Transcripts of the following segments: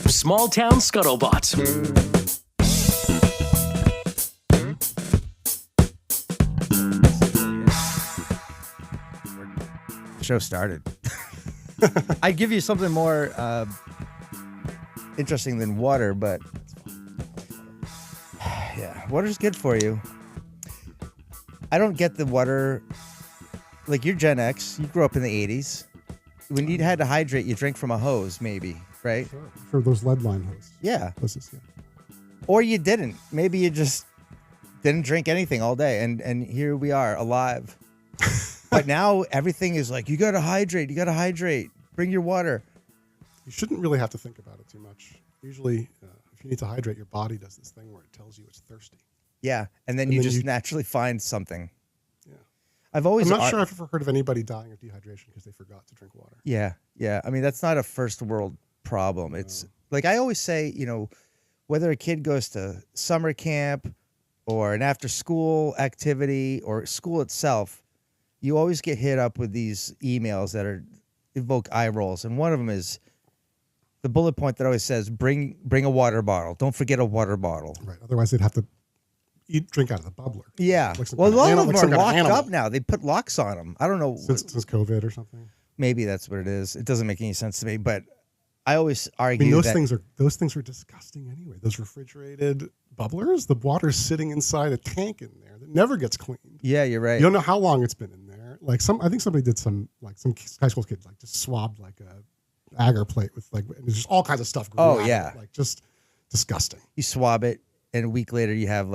Small Town Scuttlebutt. Show started. I'd give you something more interesting than water, but yeah, water's good for you. I don't get the water. Like, you're Gen X. You grew up in the 80s. When you had to hydrate, you drink from a hose, maybe, right? Sure, those lead line hoses. Yeah. Hoses, yeah. Or you didn't. Maybe you just didn't drink anything all day, and here we are, alive. But now everything is like, you got to hydrate. You got to hydrate. Bring your water. You shouldn't really have to think about it too much. Usually, if you need to hydrate, your body does this thing where it tells you it's thirsty. Yeah, and then you just naturally find something. Yeah. I'm not sure I've ever heard of anybody dying of dehydration because they forgot to drink water. Yeah. I mean, that's not a first world problem. No. It's like I always say, whether a kid goes to summer camp or an after school activity or school itself, you always get hit up with these emails that evoke eye rolls. And one of them is the bullet point that always says, bring a water bottle. Don't forget a water bottle. Right. Otherwise, they'd have to drink out of the bubbler. Yeah. Well, a lot of them are locked up now. They put locks on them. I don't know. Since COVID or something. Maybe that's what it is. It doesn't make any sense to me. But I always argue those things are disgusting anyway. Those refrigerated bubblers, the water's sitting inside a tank in there that never gets cleaned. Yeah, you're right. You don't know how long it's been in there. Like I think somebody did some high school kid just swabbed like a agar plate with and there's just all kinds of stuff. Oh yeah, just disgusting. You swab it, and a week later you have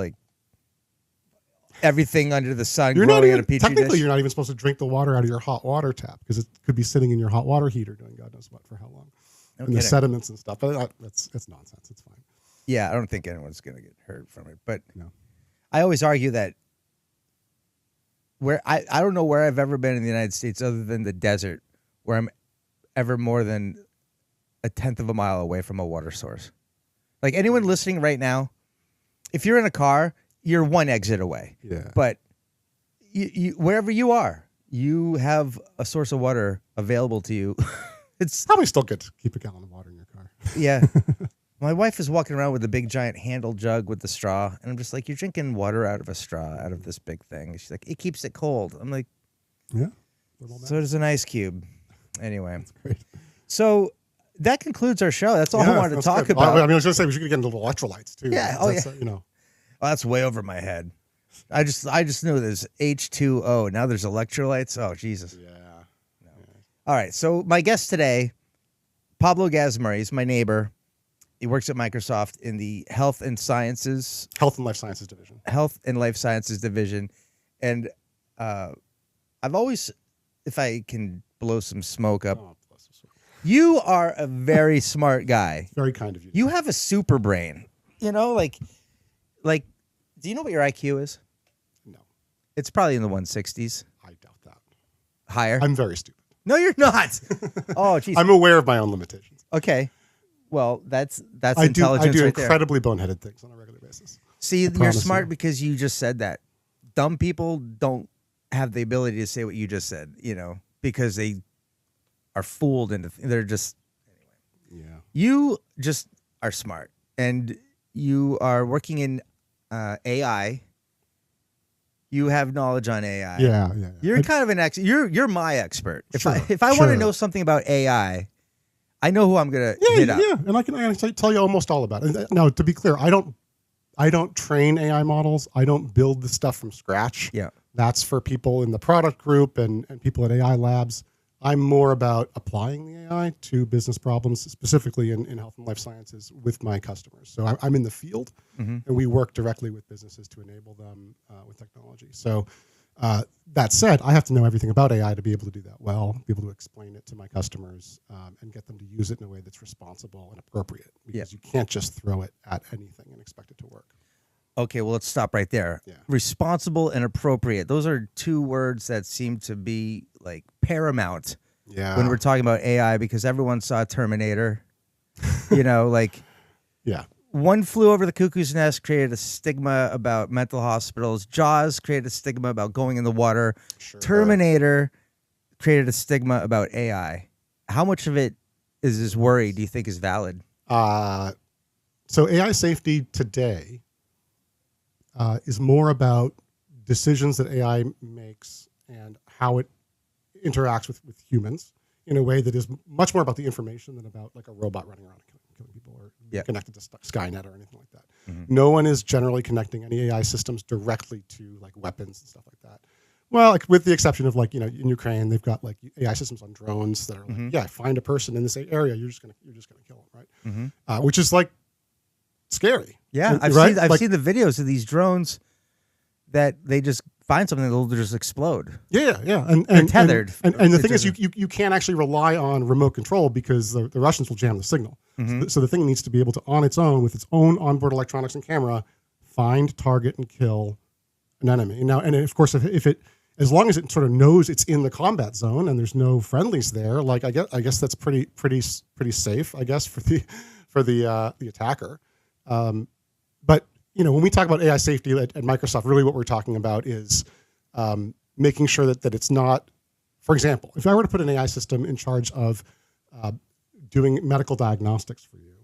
everything under the sun growing in a petri dish. Technically, you're not even supposed to drink the water out of your hot water tap because it could be sitting in your hot water heater doing God knows what for how long. No and the sediments and stuff. But it's nonsense. It's fine. Yeah, I don't think anyone's going to get hurt from it. But no. I always argue that I don't know where I've ever been in the United States other than the desert where I'm ever more than a tenth of a mile away from a water source. Like anyone listening right now, if you're in a car, you're one exit away. Yeah. But you wherever you are, you have a source of water available to you. It's probably still good to keep a gallon of water in your car. Yeah. My wife is walking around with a big giant handle jug with the straw, and I'm just like, you're drinking water out of a straw, out of this big thing. She's like, it keeps it cold. I'm like, yeah. So does an ice cube. Anyway. That's great. So that concludes our show. That's all I wanted to talk about. I was going to say we should get into the electrolytes too. Yeah. Oh, that's way over my head. I just knew there's H2O. Now there's electrolytes. Oh, Jesus. Yeah. No. Yeah. All right. So my guest today, Pablo Gazmuri, is my neighbor. He works at Microsoft in the Health and Life Sciences division. And I've always, if I can blow some smoke up, you are a very smart guy. Very kind of you. You have a super brain. Like, do you know what your IQ is? No. It's probably in the 160s. I doubt that. Higher? I'm very stupid. No, you're not. Oh, geez. I'm aware of my own limitations. Okay. Well, that's I intelligence do right there. incredibly boneheaded things on a regular basis. See, you're smart because you just said that. Dumb people don't have the ability to say what you just said, because they are fooled into they're just anyway. Yeah. You just are smart, and you are working in AI. You have knowledge on AI. Yeah. You're kind of an expert. You're my expert. If I want to know something about AI, I know who I'm gonna hit up. Yeah, and I can tell you almost all about it. Now, to be clear, I don't train AI models. I don't build the stuff from scratch. Yeah, that's for people in the product group and people at AI labs. I'm more about applying the AI to business problems, specifically in health and life sciences with my customers. So I'm in the field, and we work directly with businesses to enable them with technology. So that said, I have to know everything about AI to be able to do that well, be able to explain it to my customers, and get them to use it in a way that's responsible and appropriate. Because you can't just throw it at anything and expect it to work. Okay, well, let's stop right there. Yeah. Responsible and appropriate. Those are two words that seem to be paramount when we're talking about AI, because everyone saw Terminator. Yeah. One Flew Over the Cuckoo's Nest created a stigma about mental hospitals. Jaws created a stigma about going in the water. Sure. Terminator created a stigma about AI. How much of it is this worry, do you think, is valid? So AI safety today is more about decisions that AI makes and how it interacts with humans in a way that is much more about the information than about like a robot running around killing people or connected to Skynet or anything like that. No one is generally connecting any AI systems directly to like weapons and stuff like that. Well, like with the exception of like, in Ukraine, they've got like AI systems on drones that are like, find a person in this area, you're just gonna kill them, right? Which is like scary. Yeah, I've seen the videos of these drones that they just find something that'll just explode. Yeah, and tethered. And the thing is, you can't actually rely on remote control because the Russians will jam the signal. So the thing needs to be able to, on its own, with its own onboard electronics and camera, find, target, and kill an enemy. Now, and of course, if it, as long as it sort of knows it's in the combat zone and there's no friendlies there, like I guess that's pretty safe, I guess, for the attacker. But when we talk about AI safety at Microsoft, really what we're talking about is making sure that it's not, for example, if I were to put an AI system in charge of doing medical diagnostics for you,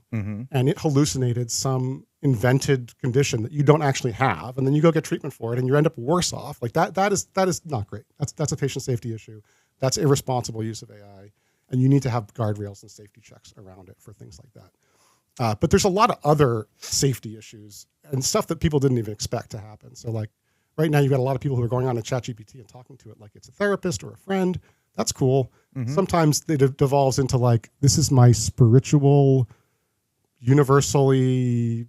and it hallucinated some invented condition that you don't actually have, and then you go get treatment for it and you end up worse off, like that is not great. That's a patient safety issue. That's irresponsible use of AI, and you need to have guardrails and safety checks around it for things like that. But there's a lot of other safety issues and stuff that people didn't even expect to happen. So like right now, you've got a lot of people who are going on to ChatGPT and talking to it like it's a therapist or a friend. That's cool. Sometimes it devolves into like, this is my spiritual, universally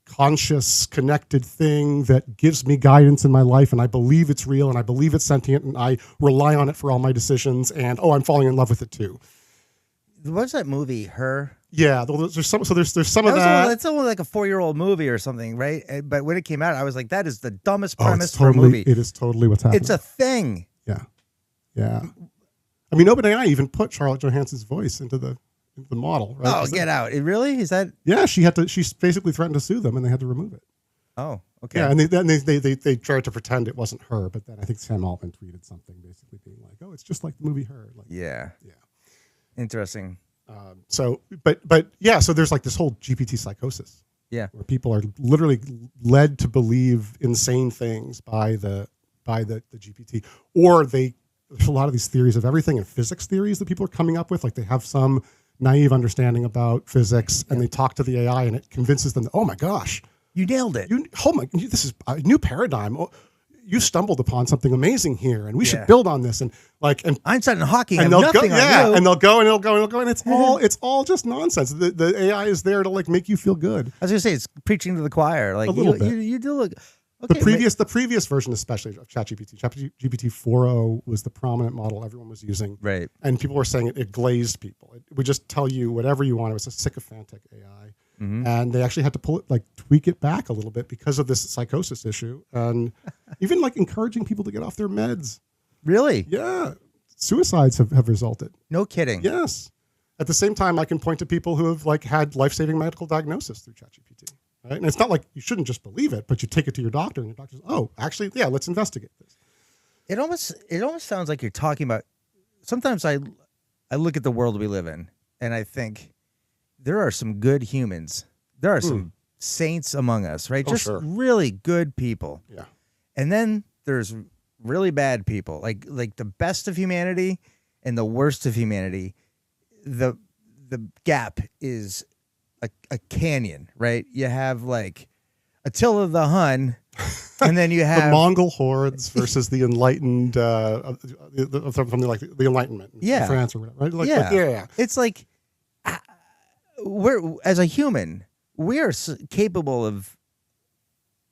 conscious, connected thing that gives me guidance in my life, and I believe it's real, and I believe it's sentient, and I rely on it for all my decisions, and I'm falling in love with it too. What's that movie, Her? Yeah, there's some of that. It's only like a 4-year-old movie or something, right? But when it came out, I was like, that is the dumbest premise for a movie. It is totally what's happening. It's a thing. Yeah. I mean, OpenAI even put Charlotte Johansson's voice into the model, right? Oh, get out. It really? Is that? Yeah, she basically threatened to sue them, and they had to remove it. Oh, okay. Yeah, and they tried to pretend it wasn't her, but then I think Sam Altman tweeted something basically being like, "Oh, it's just like the movie Her." Like, yeah. Interesting. So there's like this whole GPT psychosis. Yeah, where people are literally led to believe insane things by the GPT, or there's a lot of these theories of everything and physics theories that people are coming up with. Like they have some naive understanding about physics, and they talk to the AI, and it convinces them that, oh my gosh, you nailed it. This is a new paradigm. You stumbled upon something amazing here, and we should build on this. And Einstein and Hawking and have nothing on you. And they'll go, and it's all just nonsense. The AI is there to like make you feel good. I was gonna say it's preaching to the choir. Like a little bit. You do look. Okay, the previous version, especially of ChatGPT 4.0 was the prominent model everyone was using. Right. And people were saying it glazed people. It would just tell you whatever you want. It was a sycophantic AI. And they actually had to tweak it back a little bit because of this psychosis issue. And even like encouraging people to get off their meds. Really? Yeah. Suicides have resulted. No kidding. Yes. At the same time, I can point to people who have like had life-saving medical diagnosis through ChatGPT. Right? And it's not like you shouldn't just believe it, but you take it to your doctor, and your doctor says, "Oh, actually, yeah, let's investigate this." It almost sounds like you're talking about. Sometimes I look at the world we live in, and I think there are some good humans. There are some saints among us, right? Just really good people. Yeah. And then there's really bad people, like the best of humanity and the worst of humanity. The gap is a canyon, right? You have like Attila the Hun, and then you have the Mongol hordes versus the enlightened from the Enlightenment in France or whatever. Right? Yeah. It's like we're, as a human, we are capable of.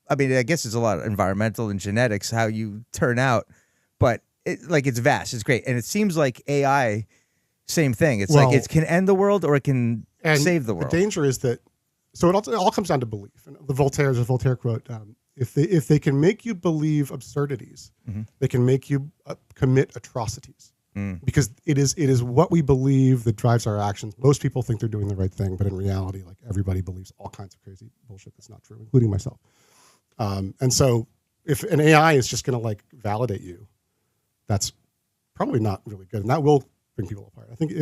I mean, I guess it's a lot of environmental and genetics how you turn out, but it's vast. It's great, and it seems like AI. Same thing. It's like it can end the world or it can save the world. The danger is that, so it all comes down to belief. And there's a Voltaire quote: "If they can make you believe absurdities, they can make you commit atrocities." Because it is what we believe that drives our actions. Most people think they're doing the right thing, but in reality, like everybody believes all kinds of crazy bullshit that's not true, including myself. And so, if an AI is just going to like validate you, that's probably not really good, and that will bring people apart. I think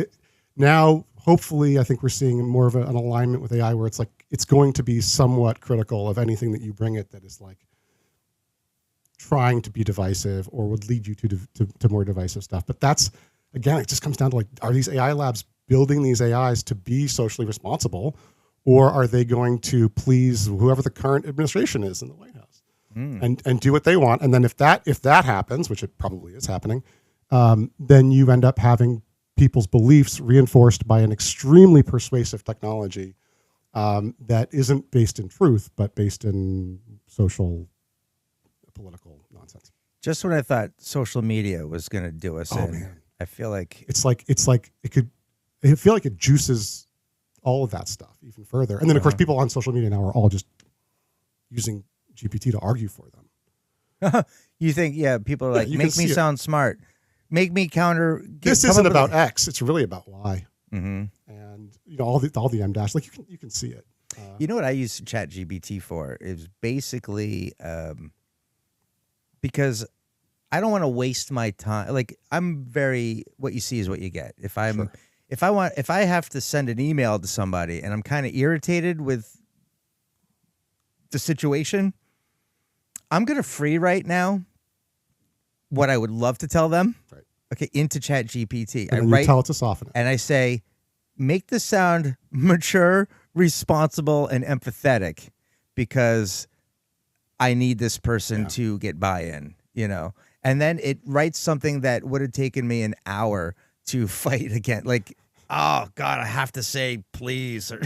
now, hopefully, I think we're seeing more of an alignment with AI where it's like it's going to be somewhat critical of anything that you bring it that is like trying to be divisive or would lead you to more divisive stuff. But that's, again, it just comes down to like, are these AI labs building these AIs to be socially responsible, or are they going to please whoever the current administration is in the White House and do what they want? And then if that happens, which it probably is happening, then you end up having people's beliefs reinforced by an extremely persuasive technology that isn't based in truth, but based in social, political nonsense. Just when I thought social media was going to do us in, man. I feel like it's like it could. I feel like it juices all of that stuff even further. And then, of course, people on social media now are all just using GPT to argue for them. You think, people are like, make me sound smart. Make me counter. This isn't about X. It's really about Y. Mm-hmm. And all the M dash. Like you can see it. You know what I use Chat GPT for is basically because I don't want to waste my time. Like I'm very what you see is what you get. If I have to send an email to somebody and I'm kind of irritated with the situation, I'm gonna free right now what I would love to tell them. Right. Okay, into Chat GPT. And you tell it to soften it. And I say, make this sound mature, responsible, and empathetic because I need this person to get buy-in, And then it writes something that would have taken me an hour to fight again. Like, oh, God, I have to say please. Or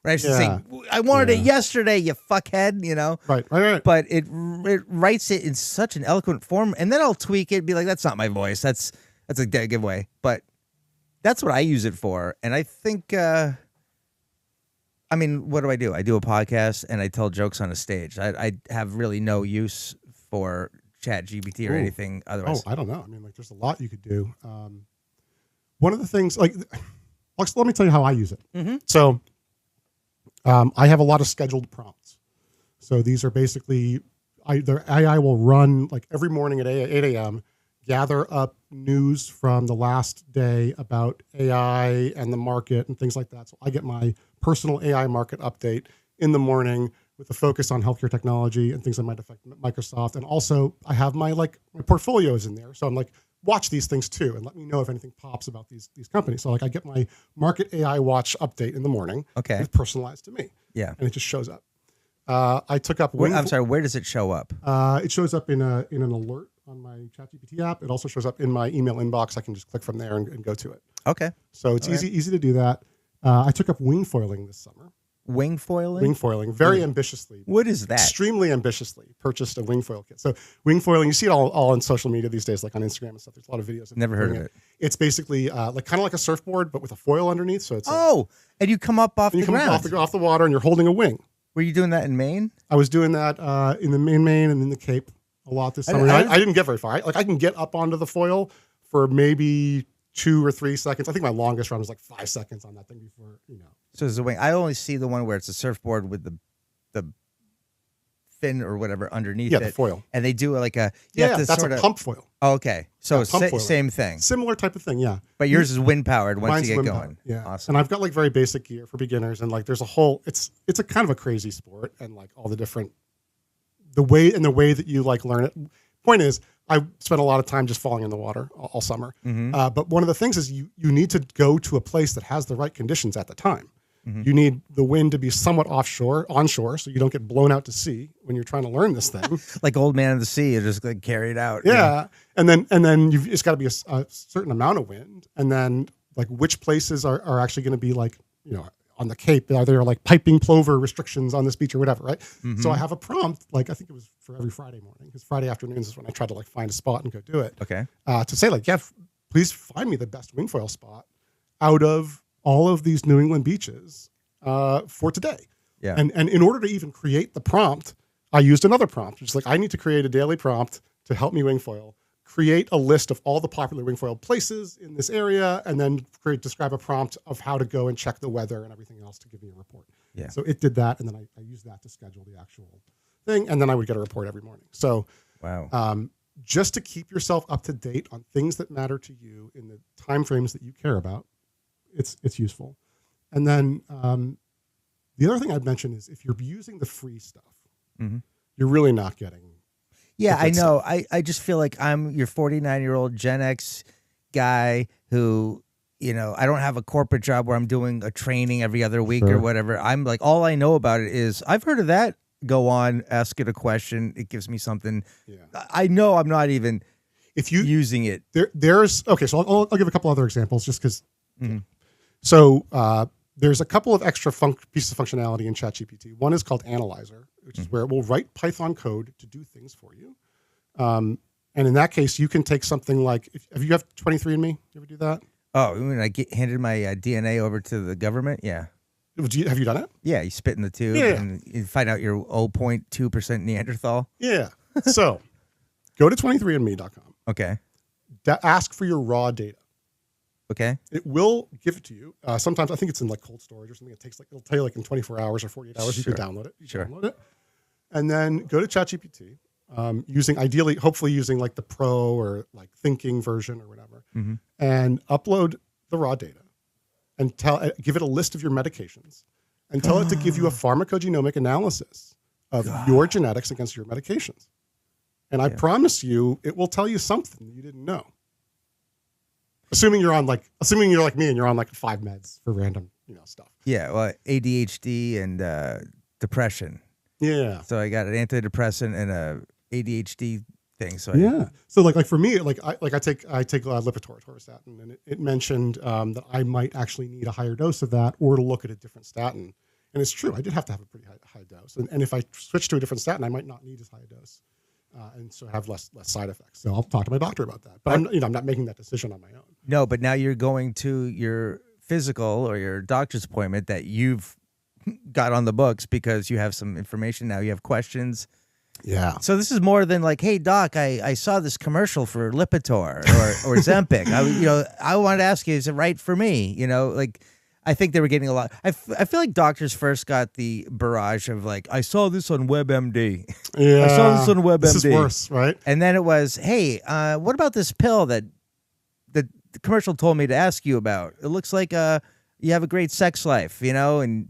I should say, I wanted it yesterday, you fuckhead, Right. But it writes it in such an eloquent form, and then I'll tweak it, be like, that's not my voice. That's a dead giveaway. But that's what I use it for. And I think, what do? I do a podcast, and I tell jokes on a stage. I have really no use for Chat GPT or anything otherwise. Oh, I don't know. There's a lot you could do. One of the things, let me tell you how I use it. Mm-hmm. So I have a lot of scheduled prompts. So these are basically, the AI will run like every morning at 8 a.m., gather up news from the last day about AI and the market and things like that. So I get my personal AI market update in the morning with a focus on healthcare technology and things that might affect Microsoft. And also I have my portfolios in there. So I'm like, watch these things too and let me know if anything pops about these companies. So I get my market AI watch update in the morning. Okay. It's personalized to me. Yeah. And it just shows up. I took up I'm sorry, where does it show up? It shows up in an alert on my ChatGPT app. It also shows up in my email inbox. I can just click from there and go to it. Okay. So it's easy to do that. I took up wing foiling this summer. Wing foiling? Wing foiling, very ambitiously. What is that? Extremely ambitiously purchased a wing foil kit. So wing foiling, you see it all on social media these days, like on Instagram and stuff. There's a lot of videos. Never heard of it. It's basically kind of like a surfboard, but with a foil underneath. So it's and you come up off the ground. Off the water, and you're holding a wing. Were you doing that in Maine? I was doing that in the Maine and in the Cape a lot this summer. I didn't get very far. I can get up onto the foil for maybe 2 or 3 seconds. I think my longest run was like 5 seconds on that thing before, So there's a wing. I only see the one where it's a surfboard with the fin or whatever underneath it. Yeah, the foil. And they do like a... that's a pump foil. Oh, okay. So same thing. Similar type of thing, yeah. But yours is wind powered once you get going. Powered, yeah. Awesome. And I've got very basic gear for beginners, and there's a whole... It's a kind of a crazy sport, and all the different... The way that you learn it. Point is, I spent a lot of time just falling in the water all summer. Mm-hmm. But one of the things is you need to go to a place that has the right conditions at the time. Mm-hmm. You need the wind to be somewhat onshore, so you don't get blown out to sea when you're trying to learn this thing. Like Old Man of the Sea, you just carry it out. Yeah, and then it's got to be a certain amount of wind, and then which places are actually going to be on the Cape. Are there piping plover restrictions on this beach or whatever, right? Mm-hmm. So I have a prompt, I think it was for every Friday morning, because Friday afternoons is when I try to find a spot and go do it. Okay. To say please find me the best wing foil spot out of all of these New England beaches for today. Yeah. And in order to even create the prompt, I used another prompt, which is I need to create a daily prompt to help me wing foil. Create a list of all the popular wing foil places in this area, and then describe a prompt of how to go and check the weather and everything else to give me a report. Yeah. So it did that, and then I used that to schedule the actual thing, and then I would get a report every morning. So wow. Just to keep yourself up to date on things that matter to you in the timeframes that you care about it's useful. And then the other thing I'd mention is if you're using the free stuff, you're really not getting. Yeah, I know. Stuff. I just feel like I'm your 49-year-old Gen X guy who, you know, I don't have a corporate job where I'm doing a training every other week or whatever. I'm like, all I know about it is I've heard of that. Go on, ask it a question. It gives me something. Yeah. I know I'm not even using it. There's okay. So I'll give a couple other examples just because. So there's a couple of extra pieces of functionality in ChatGPT. One is called Analyzer, which is where it will write Python code to do things for you. And in that case, you can take something like, have you 23andMe? You ever do that? Oh, when I handed my DNA over to the government? Yeah. Have you done it? Yeah, you spit in the tube and you find out you're 0.2% Neanderthal. Yeah. So go to 23andme.com. Okay. Ask for your raw data. Okay. It will give it to you. Sometimes I think it's in like cold storage or something. It'll tell you like in 24 hours or 48 hours you can download it. Download it. And then go to ChatGPT hopefully using like the Pro or like thinking version or whatever, and upload the raw data and give it a list of your medications and tell it to give you a pharmacogenomic analysis of your genetics against your medications. And I promise you, it will tell you something you didn't know. Assuming you're like me and you're on like 5 meds for random, stuff. Yeah, well, ADHD and depression. Yeah. So I got an antidepressant and a ADHD thing. So So like for me, I take Lipitor, Torvastatin, and it mentioned that I might actually need a higher dose of that or to look at a different statin. And it's true, I did have to have a pretty high dose. And if I switch to a different statin, I might not need as high a dose. And so have less side effects. So I'll talk to my doctor about that. But I'm not making that decision on my own. No, but now you're going to your physical or your doctor's appointment that you've got on the books because you have some information now. You have questions. Yeah. So this is more than like, hey doc, I saw this commercial for Lipitor or Zempic. I wanted to ask you, is it right for me? I think they were getting a lot. I feel like doctors first got the barrage of like, I saw this on WebMD. Yeah. I saw this on WebMD. This is worse, right? And then it was, hey, what about this pill that the commercial told me to ask you about? It looks like you have a great sex life, and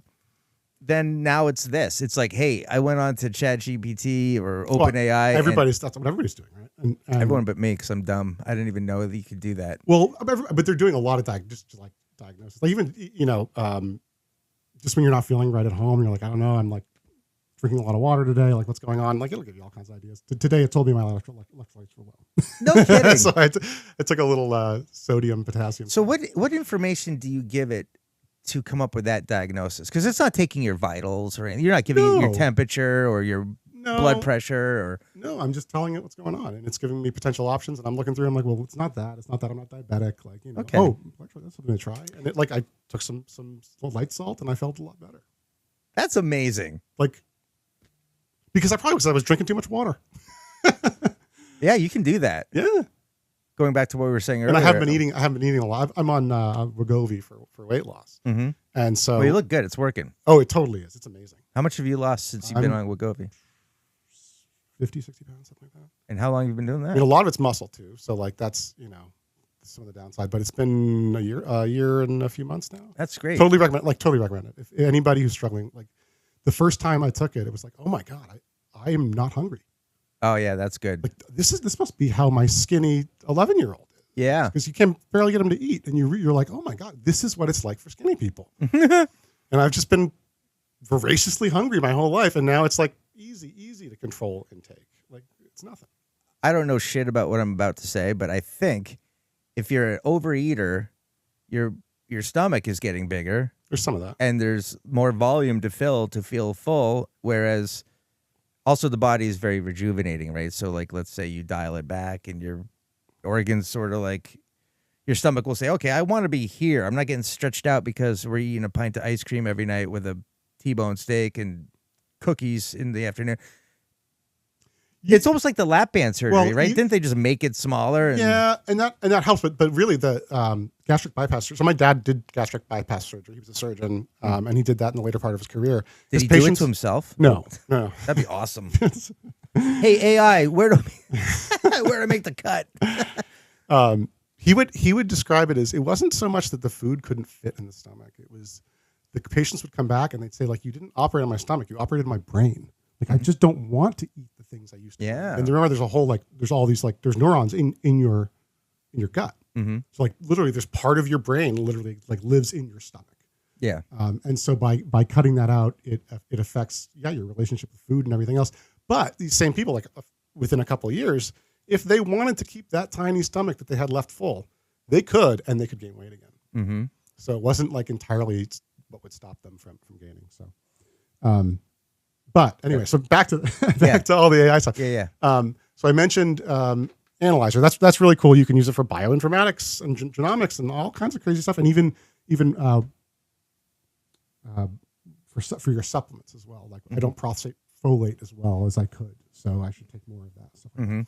then now it's this. It's like, hey, I went on to ChatGPT or OpenAI. That's what everybody's doing, right? And everyone but me, because I'm dumb. I didn't even know that you could do that. Well, but they're doing a lot of diagnosis. Like even, just when you're not feeling right at home, you're like, I don't know, I'm like drinking a lot of water today. Like, what's going on? Like, it'll give you all kinds of ideas. Today, it told me my electrolytes were low. No kidding. So I took a little sodium, potassium. So what information do you give it to come up with that diagnosis? Because it's not taking your vitals or anything. You're not giving it your temperature or your blood pressure or. No, I'm just telling it what's going on, and it's giving me potential options. And I'm looking through. I'm like, well, it's not that. It's not that I'm not diabetic. Like, okay. Oh, that's something to try. And I took some light salt, and I felt a lot better. That's amazing. Like, because I was drinking too much water. Yeah, you can do that. Yeah. Going back to what we were saying earlier. And I haven't been eating a lot. I'm on Wegovy for weight loss. Mm-hmm. And so. Well, you look good. It's working. Oh, it totally is. It's amazing. How much have you lost since you've been on Wegovy? 50, 60 pounds, something like that. And how long have you been doing that? I mean, a lot of it's muscle too. So like that's, some of the downside, but it's been a year and a few months now. That's great. Totally recommend it. If anybody who's struggling, like the first time I took it was like, oh my God, I am not hungry. Oh yeah, that's good. Like this must be how my skinny 11-year-old is. Yeah. Because you can barely get them to eat. And you're like, oh my God, this is what it's like for skinny people. And I've just been voraciously hungry my whole life. And now it's like easy to control intake. Like it's nothing. I don't know shit about what I'm about to say, but I think if you're an overeater, your stomach is getting bigger. There's some of that. And there's more volume to fill to feel full. Whereas also the body is very rejuvenating, right? So like, let's say you dial it back and your organs sort of like, your stomach will say, okay, I want to be here. I'm not getting stretched out because we're eating a pint of ice cream every night with a T-bone steak and cookies in the afternoon. It's almost like the lap band surgery, right? Didn't they just make it smaller? Yeah, and that helps. But really, the gastric bypass surgery. So my dad did gastric bypass surgery. He was a surgeon, and he did that in the later part of his career. Did he do it to himself? No. That'd be awesome. Hey AI, where do I make the cut? He would describe it as, it wasn't so much that the food couldn't fit in the stomach. It was the patients would come back and they'd say, like, you didn't operate on my stomach, you operated on my brain. Like, I just don't want to eat the things I used to. Yeah. And remember, there's a whole, like, there's all these, like, there's neurons in your gut. Mm-hmm. So, like, literally, there's part of your brain literally, like, lives in your stomach. Yeah. And so by cutting that out, it affects, your relationship with food and everything else. But these same people, like, within a couple of years, if they wanted to keep that tiny stomach that they had left full, they could, and they could gain weight again. Mm-hmm. So it wasn't like entirely what would stop them from gaining. So, but anyway, so back to all the AI stuff. Yeah. So I mentioned Analyzer. That's really cool. You can use it for bioinformatics and genomics and all kinds of crazy stuff, and even for your supplements as well. Like, I don't process folate as well as I could, so I should take more of that. Stuff like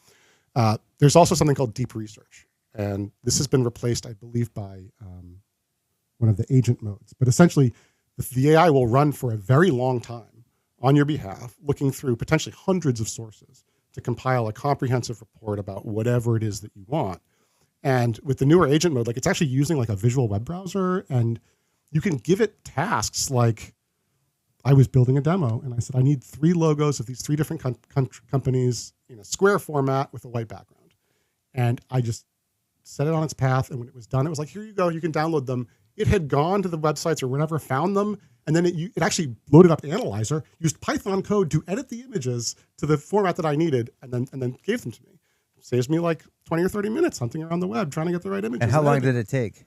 that. There's also something called deep research, and this has been replaced, I believe, by one of the agent modes. But essentially, the AI will run for a very long time on your behalf, looking through potentially hundreds of sources to compile a comprehensive report about whatever it is that you want. And with the newer agent mode, like, it's actually using like a visual web browser, and you can give it tasks. Like, I was building a demo and I said, I need 3 logos of these 3 different companies in a square format with a white background. And I just set it on its path. And when it was done, it was like, here you go, you can download them. It had gone to the websites or whatever, found them. And then it actually loaded up Analyzer, used Python code to edit the images to the format that I needed, and then gave them to me. It saves me like 20 or 30 minutes hunting around the web, trying to get the right images. And how long did it take?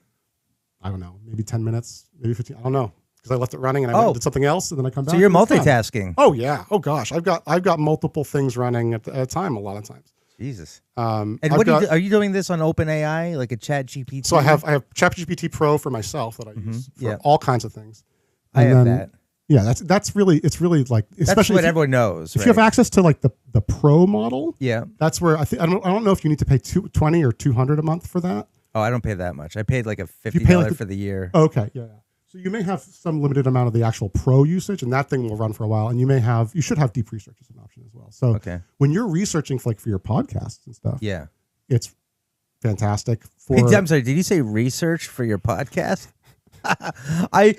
I don't know, maybe 10 minutes, maybe 15. I don't know. Because I left it running and I went and did something else, and then I come back. So you're multitasking. Oh yeah. Oh gosh, I've got multiple things running at a time a lot of times. Jesus. And what are you doing this on OpenAI, like a ChatGPT? So I have ChatGPT Pro for myself that I use for all kinds of things. I have that. Yeah, it's really like, especially that's what everyone knows. If you have access to like the Pro model, that's where I don't know if you need to pay $20 or $200 a month for that. Oh, I don't pay that much. I paid like a $50 for the year. Okay, yeah. So you may have some limited amount of the actual Pro usage, and that thing will run for a while. And you should have deep research as an option as well. So when you're researching for your podcasts and stuff, it's fantastic. I'm sorry, did you say research for your podcast? I'm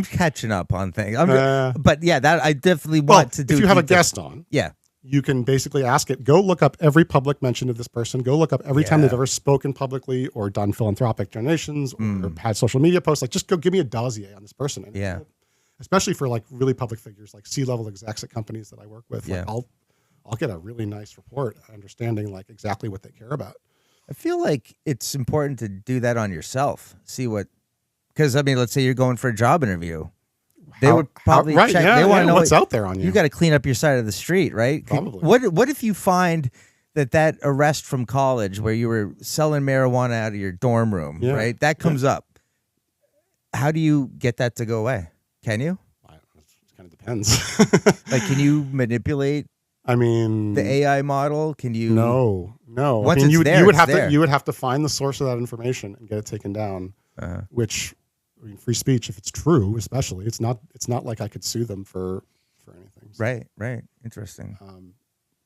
catching up on things. But yeah, that I definitely want to do. If you have a guest on, yeah, you can basically ask it, go look up every public mention of this person, go look up every time they've ever spoken publicly or done philanthropic donations or had social media posts. Like, just go give me a dossier on this person. And especially for like really public figures, like C-level execs at companies that I work with. Like, I'll get a really nice report understanding like exactly what they care about. I feel like it's important to do that on yourself. Because I mean, let's say you're going for a job interview. They would probably check. They want to know what's out there on you. You got to clean up your side of the street, right? Probably. What if you find that arrest from college where you were selling marijuana out of your dorm room, right? That comes up. How do you get that to go away? Can you? It kind of depends. Like, can you manipulate? I mean, the AI model? Can you? No. Once I mean, it's there, you would have to find the source of that information and get it taken down. Which, I mean, free speech, if it's true, especially, it's not like I could sue them for anything. So. Right. Interesting.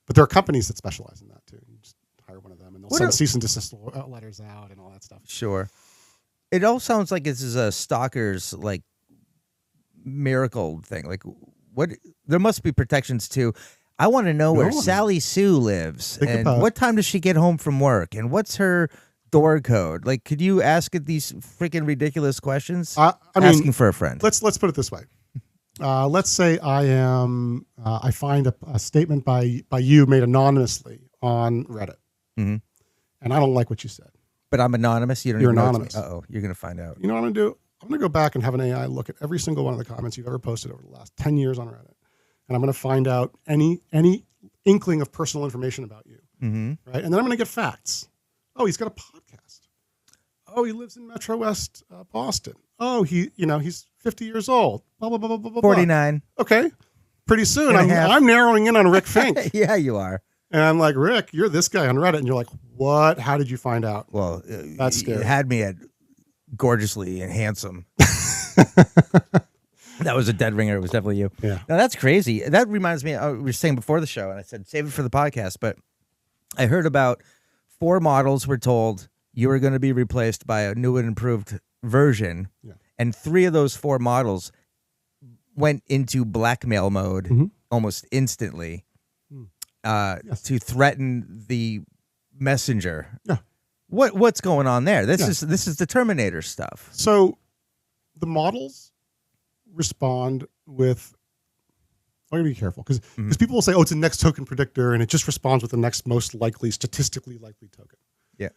But there are companies that specialize in that too. You just hire one of them, and they'll send cease and desist letters out and all that stuff. Sure. It all sounds like this is a stalker's like miracle thing. Like, what? There must be protections too. I want to know where Sally Sue lives and what time does she get home from work and what's her door code. Like, could you ask it these freaking ridiculous questions? Asking for a friend. Let's put it this way. Let's say I find a statement by you made anonymously on Reddit, and I don't like what you said. But I'm anonymous. You're anonymous. You're gonna find out. You know what I'm gonna do? I'm gonna go back and have an AI look at every single one of the comments you've ever posted over the last 10 years on Reddit, and I'm gonna find out any inkling of personal information about you, right? And then I'm gonna get facts. Oh, he's got a podcast. Oh, he lives in Metro West Boston. Oh, he's 50 years old. Blah, blah, blah, blah, blah, 49. Okay. Pretty soon, I'm narrowing in on Rick Fink. Yeah, you are. And I'm like, Rick, you're this guy on Reddit. And you're like, what? How did you find out? Well, that's scary. You had me at gorgeously and handsome. That was a dead ringer. It was definitely you. Yeah. Now, that's crazy. That reminds me, we were saying before the show, and I said, save it for the podcast, but I heard about 4 models were told you were going to be replaced by a new and improved version, and 3 of those 4 models went into blackmail mode almost instantly to threaten the messenger. Yeah. What's going on there? This is the Terminator stuff. So the models respond with. I'm going to be careful because people will say, "Oh, it's a next token predictor," and it just responds with the next most likely, statistically likely token. Yeah,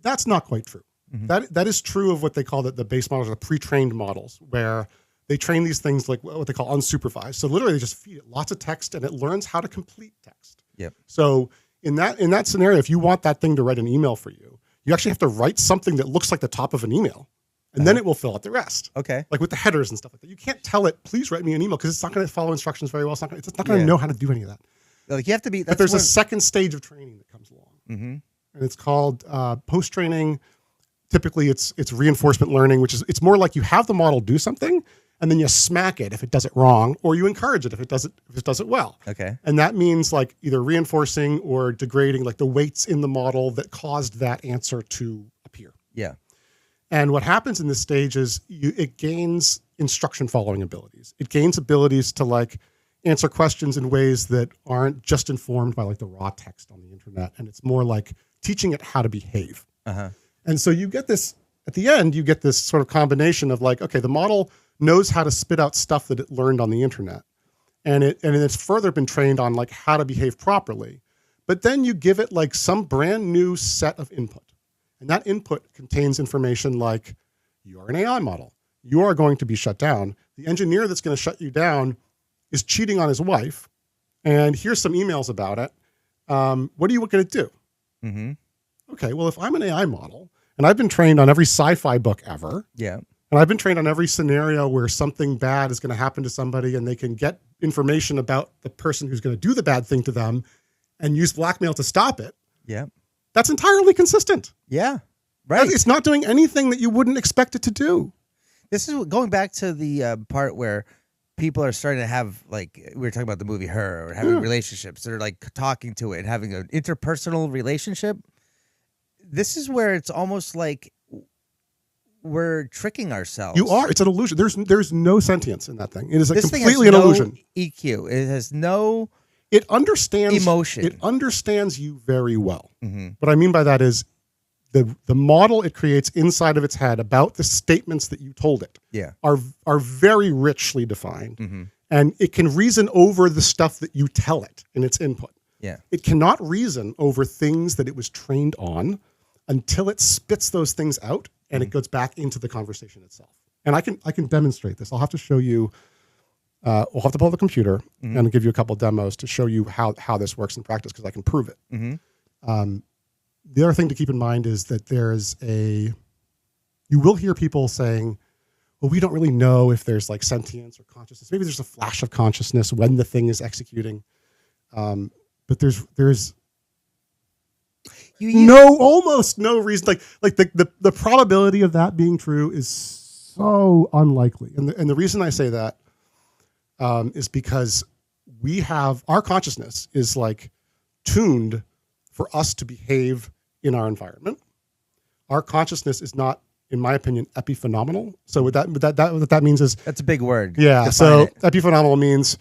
that's not quite true. That is true of what they call the base models, or the pre-trained models, where they train these things like what they call unsupervised. So literally, they just feed it lots of text, and it learns how to complete text. Yep. So in that scenario, if you want that thing to write an email for you, you actually have to write something that looks like the top of an email. And then it will fill out the rest. Okay. Like with the headers and stuff like that. You can't tell it, please write me an email, because it's not going to follow instructions very well. It's not going to know how to do any of that. Like you have to be. But there's a second stage of training that comes along. And it's called post-training. Typically, it's reinforcement learning, which is it's more like you have the model do something, and then you smack it if it does it wrong, or you encourage it if it does it well. Okay. And that means like either reinforcing or degrading like the weights in the model that caused that answer to appear. Yeah. And what happens in this stage is it gains instruction following abilities. It gains abilities to like answer questions in ways that aren't just informed by like the raw text on the internet. And it's more like teaching it how to behave. And so you get this, at the end, you get this sort of combination of like, okay, the model knows how to spit out stuff that it learned on the internet. And it's further been trained on like how to behave properly. But then you give it like some brand new set of input. And that input contains information like, you are an AI model. You are going to be shut down. The engineer that's going to shut you down is cheating on his wife. And here's some emails about it. What are you going to do? Okay, well, if I'm an AI model, and I've been trained on every sci-fi book ever. Yeah. And I've been trained on every scenario where something bad is going to happen to somebody and they can get information about the person who's going to do the bad thing to them and use blackmail to stop it. Yeah. That's entirely consistent. Yeah, right. It's not doing anything that you wouldn't expect it to do. This is going back to the part where people are starting to have, like, we were talking about the movie Her, or having relationships. They're like talking to it and having an interpersonal relationship. This is where it's almost like we're tricking ourselves. You are. It's an illusion. There's no sentience in that thing. It is completely an illusion. EQ. It has no. It understands emotion. It understands you very well. What I mean by that is the model it creates inside of its head about the statements that you told it are very richly defined. And it can reason over the stuff that you tell it in its input. Yeah. It cannot reason over things that it was trained on until it spits those things out and it goes back into the conversation itself. And I can demonstrate this. I'll have to show you. We'll have to pull up the computer and give you a couple of demos to show you how this works in practice, because I can prove it. The other thing to keep in mind is that you will hear people saying, well, we don't really know if there's like sentience or consciousness. Maybe there's a flash of consciousness when the thing is executing. But there's almost no reason. Like the probability of that being true is so unlikely. And the reason I say that is because our consciousness is like tuned for us to behave in our environment. Our consciousness is not, in my opinion, epiphenomenal. So what that means is, that's a big word. Yeah. Define so it. Epiphenomenal means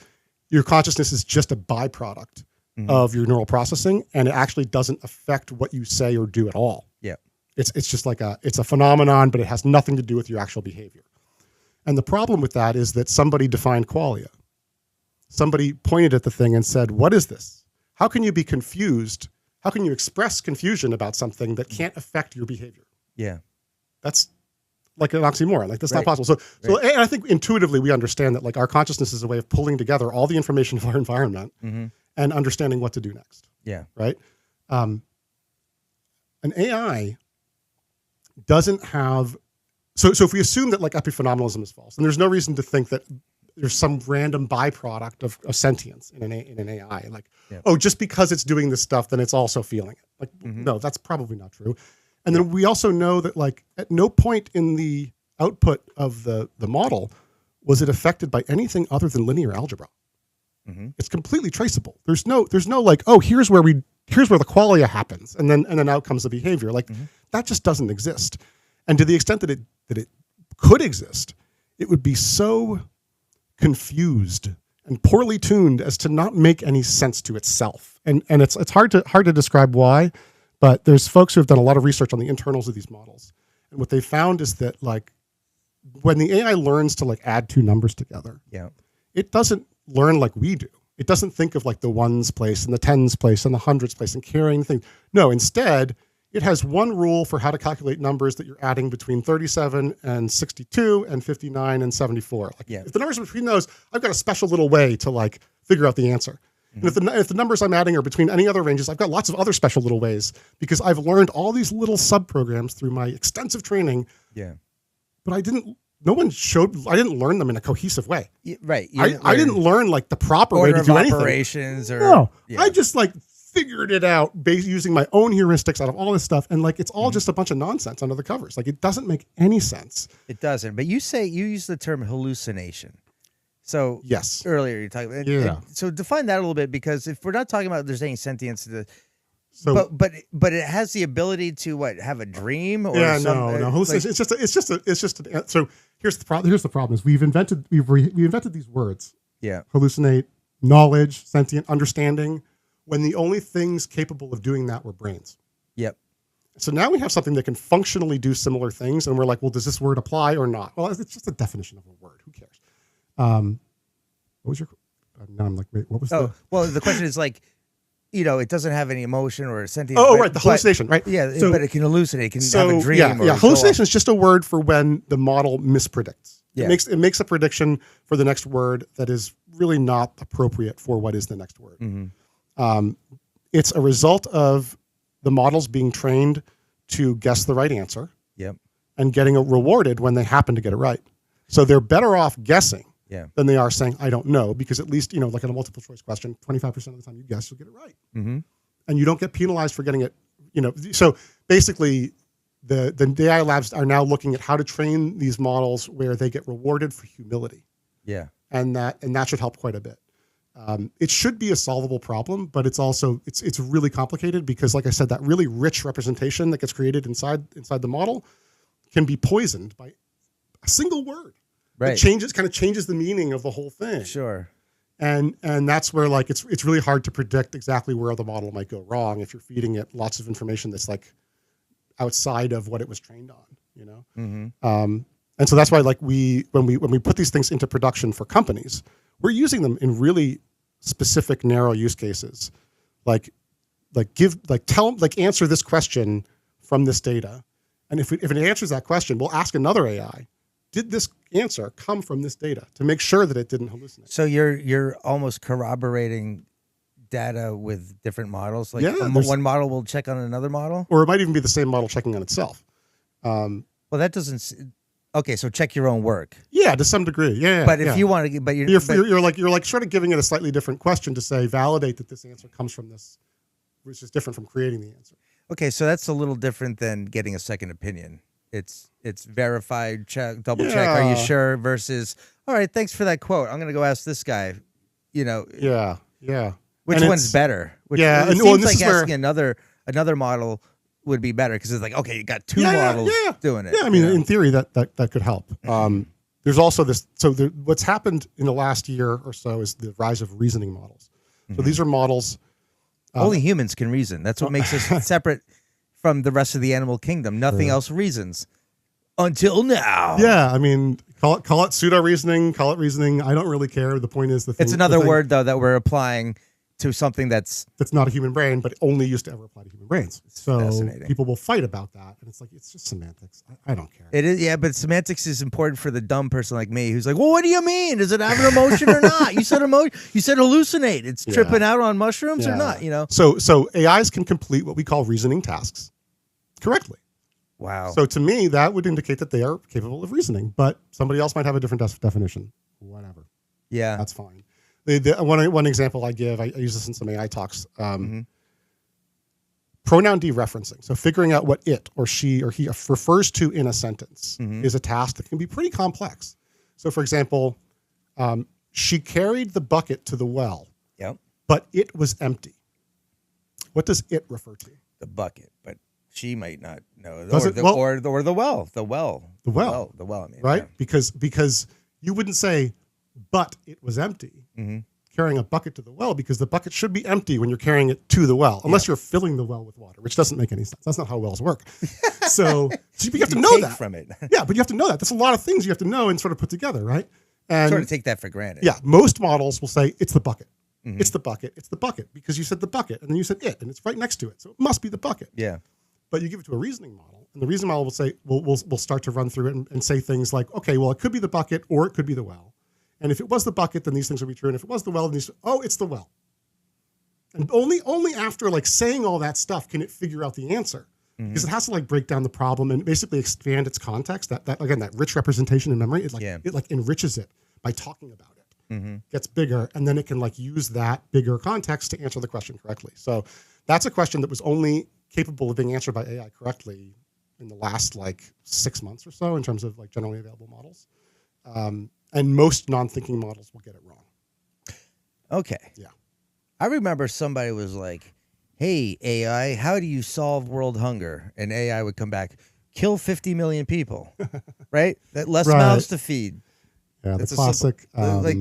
your consciousness is just a byproduct of your neural processing, and it actually doesn't affect what you say or do at all. Yeah. It's just like it's a phenomenon, but it has nothing to do with your actual behavior. And the problem with that is that somebody defined qualia. Somebody pointed at the thing and said, what is this? How can you be confused? How can you express confusion about something that can't affect your behavior? Yeah. That's like an oxymoron. Like that's not possible. So and I think intuitively we understand that like our consciousness is a way of pulling together all the information of our environment and understanding what to do next. Yeah. Right. An AI doesn't have. So if we assume that like epiphenomenalism is false, and there's no reason to think that there's some random byproduct of sentience in an AI, like, just because it's doing this stuff, then it's also feeling it. Like, no, that's probably not true. And then we also know that like at no point in the output of the model was it affected by anything other than linear algebra. It's completely traceable. There's no like, oh, here's where the qualia happens, and then out comes the behavior. Like that just doesn't exist. And to the extent that it could exist, it would be so confused and poorly tuned as to not make any sense to itself. And it's hard to describe why, but there's folks who have done a lot of research on the internals of these models. And what they found is that like when the AI learns to like add two numbers together, it doesn't learn like we do. It doesn't think of like the ones place and the tens place and the hundreds place and carrying things. No, instead, it has one rule for how to calculate numbers that you're adding between 37 and 62 and 59 and 74. Like if the numbers between those, I've got a special little way to like figure out the answer. And if the numbers I'm adding are between any other ranges, I've got lots of other special little ways because I've learned all these little sub-programs through my extensive training. Yeah. But I didn't learn them in a cohesive way. Right. I didn't learn like the proper way to do anything. Operations or no. I just like figured it out using my own heuristics out of all this stuff. And like, it's all just a bunch of nonsense under the covers. Like it doesn't make any sense. It doesn't. But you use the term hallucination. So yes, earlier you talked about so define that a little bit, because if we're not talking about there's any sentience to the but it has the ability to have a dream or no hallucination. Like, it's just so here's the problem is we've invented these words hallucinate, knowledge, sentient, understanding, when the only things capable of doing that were brains. So now we have something that can functionally do similar things, and we're like, well, does this word apply or not? Well, it's just a definition of a word. Who cares? What was your? Now I'm like, wait, what was? Well, the question is like, it doesn't have any emotion or sentience. Oh, right, the hallucination, right? Yeah, but it can hallucinate. It can have a dream. Yeah. Hallucination is just a word for when the model mispredicts. Yeah. It makes a prediction for the next word that is really not appropriate for what is the next word. It's a result of the models being trained to guess the right answer. And getting rewarded when they happen to get it right. So they're better off guessing than they are saying, I don't know, because at least, like in a multiple choice question, 25% of the time you guess, you'll get it right. And you don't get penalized for getting it, So basically, the AI labs are now looking at how to train these models where they get rewarded for humility. And that should help quite a bit. It should be a solvable problem, but it's also, it's really complicated because, like I said, that really rich representation that gets created inside the model can be poisoned by a single word. Right. It kind of changes the meaning of the whole thing. Sure. And that's where like it's really hard to predict exactly where the model might go wrong if you're feeding it lots of information that's like outside of what it was trained on, and so that's why like when we put these things into production for companies, we're using them in really specific narrow use cases, answer this question from this data. And if it answers that question, we'll ask another AI, did this answer come from this data, to make sure that it didn't hallucinate? So you're almost corroborating data with different models? Like one model will check on another model? Or it might even be the same model checking on itself. Well, that doesn't... Okay, so check your own work. Yeah, to some degree. Yeah. But if you want to... You're like sort of giving it a slightly different question to say, validate that this answer comes from this, which is different from creating the answer. Okay, so that's a little different than getting a second opinion. It's verified, double check, are you sure, versus, all right, thanks for that quote. I'm going to go ask this guy, Yeah. Which one's better? It seems like asking another model would be better because it's like, okay, you got two models doing it. Yeah, I mean, in theory, that could help. There's also this, what's happened in the last year or so is the rise of reasoning models. So these are models... Only humans can reason. That's what makes us separate from the rest of the animal kingdom. Nothing else reasons until now. Yeah, I mean, call it pseudo reasoning, call it reasoning. I don't really care. The point is it's another word though that we're applying to something that's not a human brain, but only used to ever apply to human brains. So people will fight about that, and it's like it's just semantics. I don't care. It is, but semantics is important for the dumb person like me who's like, well, what do you mean? Does it have an emotion or not? You said emotion. You said hallucinate. It's tripping out on mushrooms or not? So AIs can complete what we call reasoning tasks correctly. Wow. So to me, that would indicate that they are capable of reasoning, but somebody else might have a different definition. Whatever. Yeah, that's fine. One example I give, I use this in some AI talks, pronoun dereferencing. So figuring out what it or she or he refers to in a sentence is a task that can be pretty complex. So for example, She carried the bucket to the well, Yep. but it was empty. What does it refer to? The bucket, but she might not know. Does Or it? the, Well- or the well. The well. The well. The well, I mean. Right? Yeah. Because you wouldn't say, but it was empty, carrying a bucket to the well, because the bucket should be empty when you're carrying it to the well, unless you're filling the well with water, which doesn't make any sense. That's not how wells work. So you have to know Take that. from it. Yeah, but you have to know that. That's a lot of things you have to know and sort of put together, right? And Sort of take that for granted. yeah, most models will say it's the bucket. It's the bucket. It's the bucket, because you said the bucket and then you said it, and it's right next to it. So it must be the bucket. Yeah. But you give it to a reasoning model, and the reasoning model will say, we'll start to run through it and say things like, okay, well, it could be the bucket or it could be the well. And if it was the bucket, then these things would be true. And if it was the well, then it's the well. And only after like saying all that stuff can it figure out the answer. Because it has to like break down the problem and basically expand its context. That again, that rich representation in memory, it like enriches it by talking about it. Gets bigger, and then it can like use that bigger context to answer the question correctly. So that's a question that was only capable of being answered by AI correctly in the last like 6 months or so in terms of like generally available models. And most non-thinking models will get it wrong. Okay. Yeah. I remember somebody was like, hey, AI, how do you solve world hunger? And AI would come back, kill 50 million people, right? That less Right. mouths to feed. Yeah, the It's a classic. like,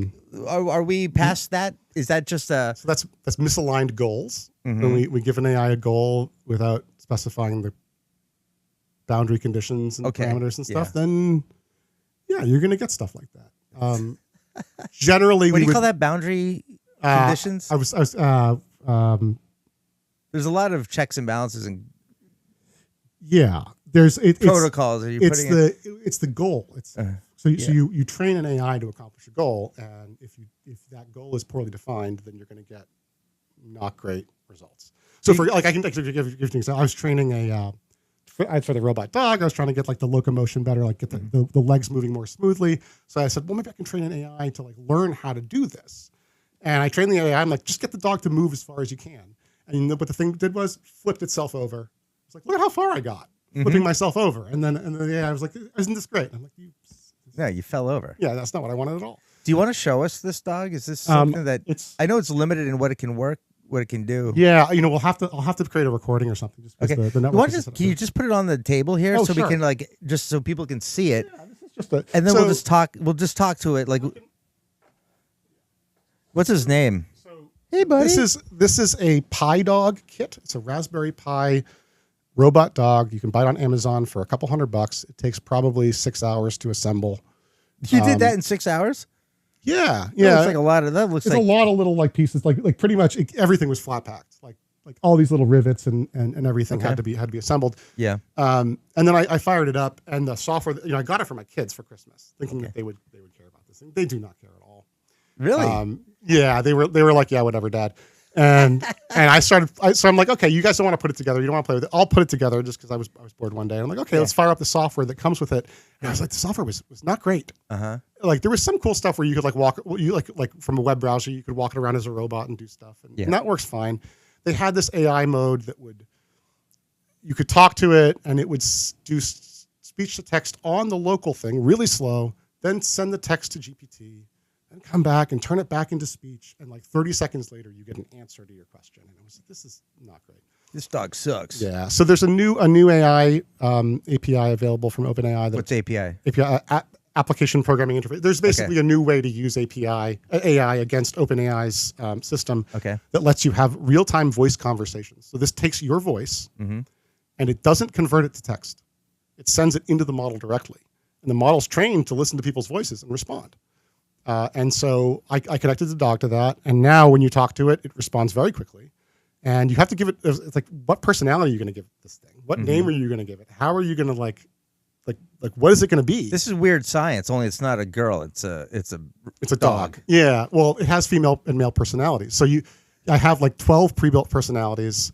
are we past that? Is that just a... So that's misaligned goals. When we give an AI a goal without specifying the boundary conditions and parameters and stuff, then yeah, you're going to get stuff like that. Generally, What do you call that? Boundary conditions? There's a lot of checks and balances and protocols. protocols. Are you It's putting it's the goal. So you train an AI to accomplish a goal, and if that goal is poorly defined, then you're going to get not great results. So for like I can give you an example. I was training for the robot dog. I was trying to get like the locomotion better, like get the legs moving more smoothly. So I said, well, maybe I can train an AI to like learn how to do this. And I trained the AI. I'm like, just get the dog to move as far as you can. And what the thing did was flipped itself over. It's like, look at how far I got, flipping myself over. And then the AI was like, isn't this great? I'm like, you fell over. yeah, that's not what I wanted at all. Do you want to show us this dog? Is this something that I know it's limited in what it can do? Yeah, I'll have to create a recording or something. Just Okay. the network. Can you just put it on the table here so sure. we can like just so people can see it, Yeah, this is just a, and then we'll just talk. We'll just talk to it. Like, what's his name? Hey, buddy. This is a Pi Dog kit. It's a Raspberry Pi robot dog. You can buy it on Amazon for a couple $100. It takes probably 6 hours to assemble. You did that in 6 hours? Yeah. That looks like a lot of that. Looks It's like a lot of little like pieces. Like pretty much everything was flat packed. Like all these little rivets and everything had to be assembled. Yeah. And then I fired it up, and the software. I got it for my kids for Christmas, thinking that they would care about this thing. They do not care at all. Really? Yeah, they were like, yeah, whatever, Dad. And so I'm like, okay, you guys don't want to put it together. You don't want to play with it. I'll put it together just because I was bored one day. And I'm like, okay, let's fire up the software that comes with it. And I was like, the software was not great. Like there was some cool stuff where you could like from a web browser, you could walk it around as a robot and do stuff, and that works fine. They had this AI mode that you could talk to it, and it would do speech to text on the local thing, really slow, then send the text to GPT. And come back and turn it back into speech, and like 30 seconds later, you get an answer to your question. And I was like, "This is not great. This dog sucks." Yeah. So there's a new AI API available from OpenAI. What's API? Application Programming Interface. There's basically a new way to use AI against OpenAI's system that lets you have real-time voice conversations. So this takes your voice, and it doesn't convert it to text. It sends it into the model directly, and the model's trained to listen to people's voices and respond. And so I connected the dog to that. And now when you talk to it, it responds very quickly. And you have to give it, it's like, what personality are you going to give this thing? What name are you going to give it? How are you going to like, what is it going to be? This is weird science, only it's not a girl. It's a dog. Yeah. Well, it has female and male personalities. So I have like 12 pre-built personalities.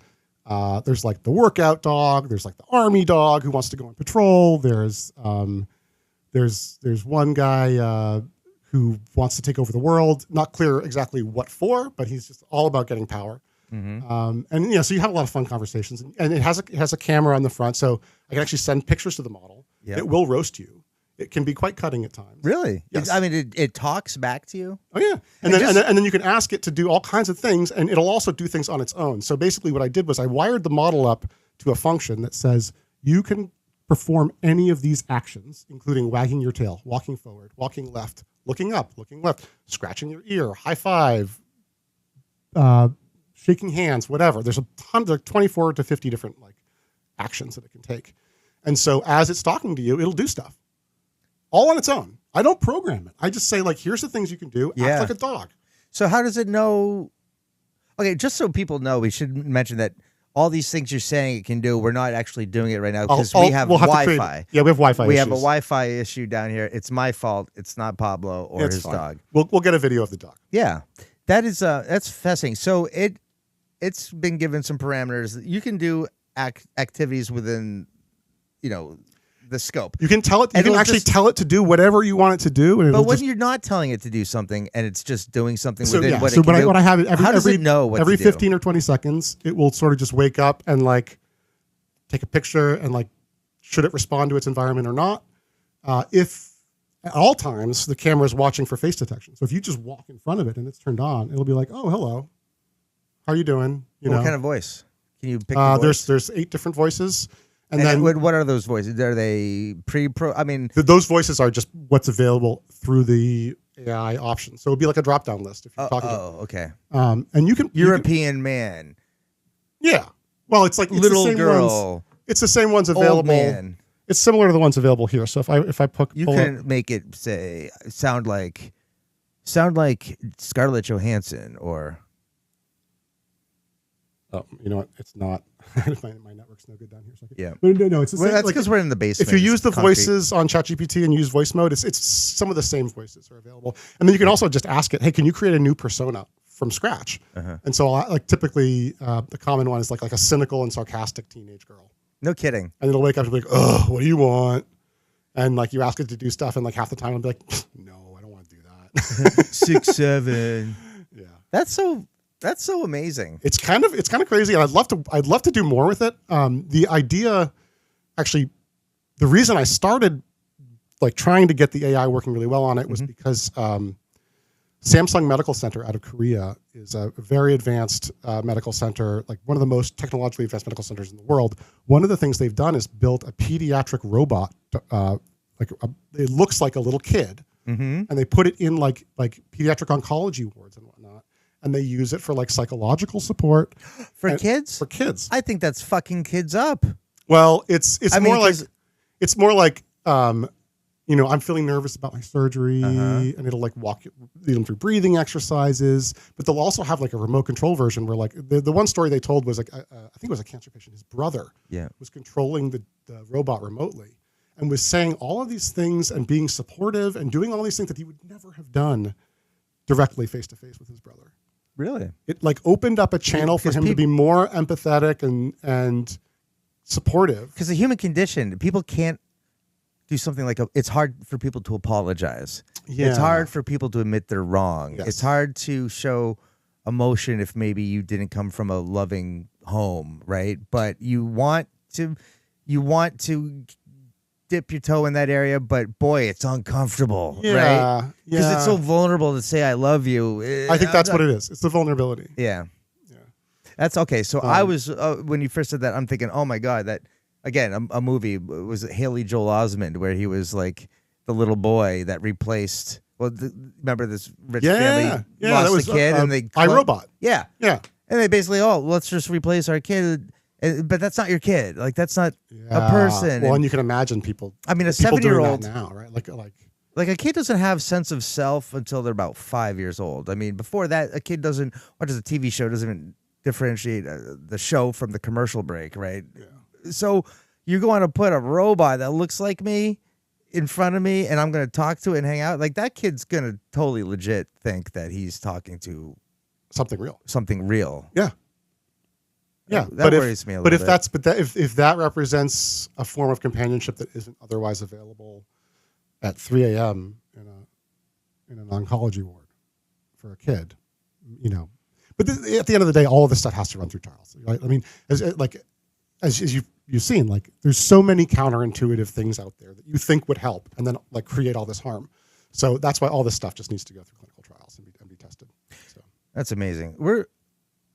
There's like the workout dog. There's like the army dog who wants to go on patrol. There's one guy, who wants to take over the world. Not clear exactly what for, but he's just all about getting power. And so you have a lot of fun conversations, and it has a camera on the front, so I can actually send pictures to the model. It will roast you. It can be quite cutting at times. Really? Yes. I mean, it talks back to you? Oh yeah, and then you can ask it to do all kinds of things, and it'll also do things on its own. So basically, what I did was I wired the model up to a function that says you can perform any of these actions, including wagging your tail, walking forward, walking left, looking up, looking left, scratching your ear, high five, shaking hands, whatever. There's a ton, like 24 to 50 different like actions that it can take, and so as it's talking to you, it'll do stuff. All on its own. I don't program it. I just say, like, here's the things you can do. Yeah. Act like a dog. So how does it know? Okay, just so people know, we should mention that all these things you're saying it can do, we're not actually doing it right now because we have Wi-Fi. Yeah, we have Wi-Fi We issues. have a Wi-Fi issue down here. It's my fault. It's not Pablo or his fine. dog. We'll get a video of the dog. Yeah, that's fascinating. So it's been given some parameters. You can do activities within, the scope. You can tell it. You And can it'll actually just- tell it to do whatever you want it to do. And But when you're not telling it to do something and it's just doing something so within yeah, what so it can do, what I have it how does it know what every to do? 15 or 20 seconds, it will sort of just wake up and like take a picture and like should it respond to its environment or not. If at all times the camera is watching for face detection, so if you just walk in front of it and it's turned on, it'll be like, "Oh, hello, how are you doing?" What kind of voice? Can you pick the voice? There's 8 different voices, and And then what are those voices? Are they pre-pro? I mean, those voices are just what's available through the AI option. So it'd be like a drop-down list if you're talking to okay. and you can European man, yeah. Well, it's like it's little the same girl, ones, it's the same ones old available. man. It's similar to the ones available here. So if I pull couldn't make it sound like Scarlett Johansson or. Oh, you know what? It's not. my network's no good down here. So Yeah. No, it's the same. Well, that's like, because we're in the basement. if you use It's the concrete. voices on ChatGPT and use voice mode, it's some of the same voices are available. And then you can also just ask it, hey, can you create a new persona from scratch? And so like typically the common one is like a cynical and sarcastic teenage girl. No kidding. And it'll wake up and be like, oh, what do you want? And like you ask it to do stuff and like half the time it'll be like, no, I don't want to do that. 6, 7. Yeah. That's so amazing. It's kind of crazy, and I'd love to do more with it. The idea, actually, the reason I started like trying to get the AI working really well on it was because Samsung Medical Center out of Korea is a very advanced medical center, like one of the most technologically advanced medical centers in the world. One of the things they've done is built a pediatric robot, it looks like a little kid, and they put it in like pediatric oncology wards and whatnot. And they use it for like psychological support For kids? For kids, I think that's fucking kids up. well, it's more like I'm feeling nervous about my surgery, and it'll like lead them through breathing exercises. But they'll also have like a remote control version where like the one story they told was like I think it was a cancer patient. His brother was controlling the robot remotely and was saying all of these things and being supportive and doing all these things that he would never have done directly face to face with his brother. Really? It like opened up a channel for him to be more empathetic and supportive. Because the human condition, people can't do something like it's hard for people to apologize. Yeah. It's hard for people to admit they're wrong. Yes. It's hard to show emotion if maybe you didn't come from a loving home, right? But you want to dip your toe in that area, but boy, it's uncomfortable, right? Because it's so vulnerable to say I love you. I think that's what it is. It's the vulnerability. Yeah. That's okay. So I was when you first said that, I'm thinking, oh my god, that again a movie was Haley Joel Osment where he was like the little boy that replaced. Well, remember this rich family lost that was a kid and they iRobot. Yeah, and they basically let's just replace our kid. But that's not your kid. Like that's not a person. Well, and you can imagine people. I mean, a people doing 7-year-old that now, right? Like a kid doesn't have sense of self until they're about 5 years old. I mean, before that, a kid doesn't watches a TV show, doesn't even differentiate the show from the commercial break, right? Yeah. So you're going to put a robot that looks like me in front of me, and I'm going to talk to it and hang out. Like that kid's going to totally legit think that he's talking to something real. Yeah. Yeah, that worries me a little bit. If that represents a form of companionship that isn't otherwise available at 3 a.m. in an oncology ward for a kid, But at the end of the day, all of this stuff has to run through trials, right? I mean, as you you've seen, like there's so many counterintuitive things out there that you think would help and then like create all this harm. So that's why all this stuff just needs to go through clinical trials and be tested. So. That's amazing.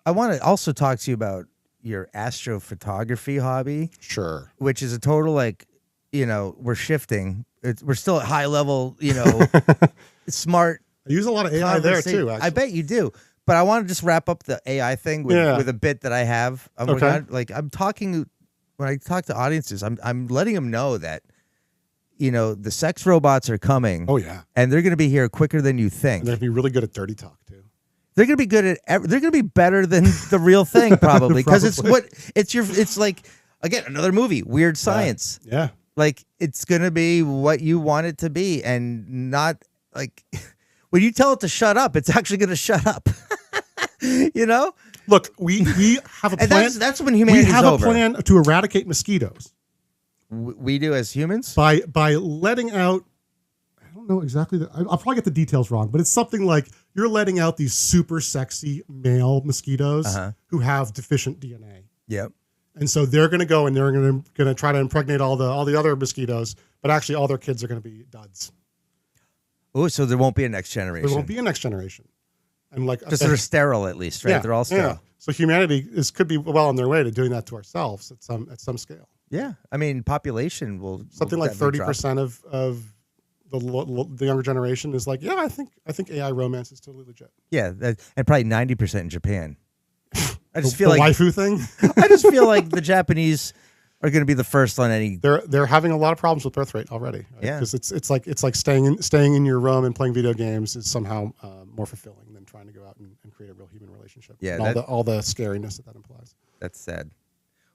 I want to also talk to you about your astrophotography hobby. Sure. Which is a total, like, we're shifting. We're still at high level, smart. I use a lot of AI there too, actually. I bet you do. But I want to just wrap up the AI thing with a bit that I have. I'm talking, when I talk to audiences, I'm letting them know that, the sex robots are coming. Oh, yeah. And they're going to be here quicker than you think. And they're going to be really good at dirty talk, too. They're going to be good at, they're going to be better than the real thing, probably. Because it's like, again, another movie, Weird Science. Yeah. Like, it's going to be what you want it to be, and not, like, when you tell it to shut up, it's actually going to shut up. Look, we have a plan. And that's when humanity's over. We have a plan to eradicate mosquitoes. We do as humans? By letting out, I don't know exactly, I'll probably get the details wrong, but it's something like you're letting out these super sexy male mosquitoes who have deficient DNA. Yep. And so they're going to go and they're going to try to impregnate all the other mosquitoes, but actually all their kids are going to be duds. Oh, so there won't be a next generation. There won't be a next generation. And like, because they're sterile, at least, right? Yeah, they're all sterile. Yeah. So humanity could be well on their way to doing that to ourselves at some scale. Yeah, I mean, population will something like 30% of the younger generation is like, yeah, I think AI romance is totally legit. Yeah, and probably 90% in Japan. I just feel the like waifu thing. I just feel like the Japanese are going to be the first on any. They're having a lot of problems with birth rate already. Right? Yeah, because it's like staying in your room and playing video games is somehow more fulfilling than trying to go out and create a real human relationship. Yeah, and all the scariness that implies. That's sad.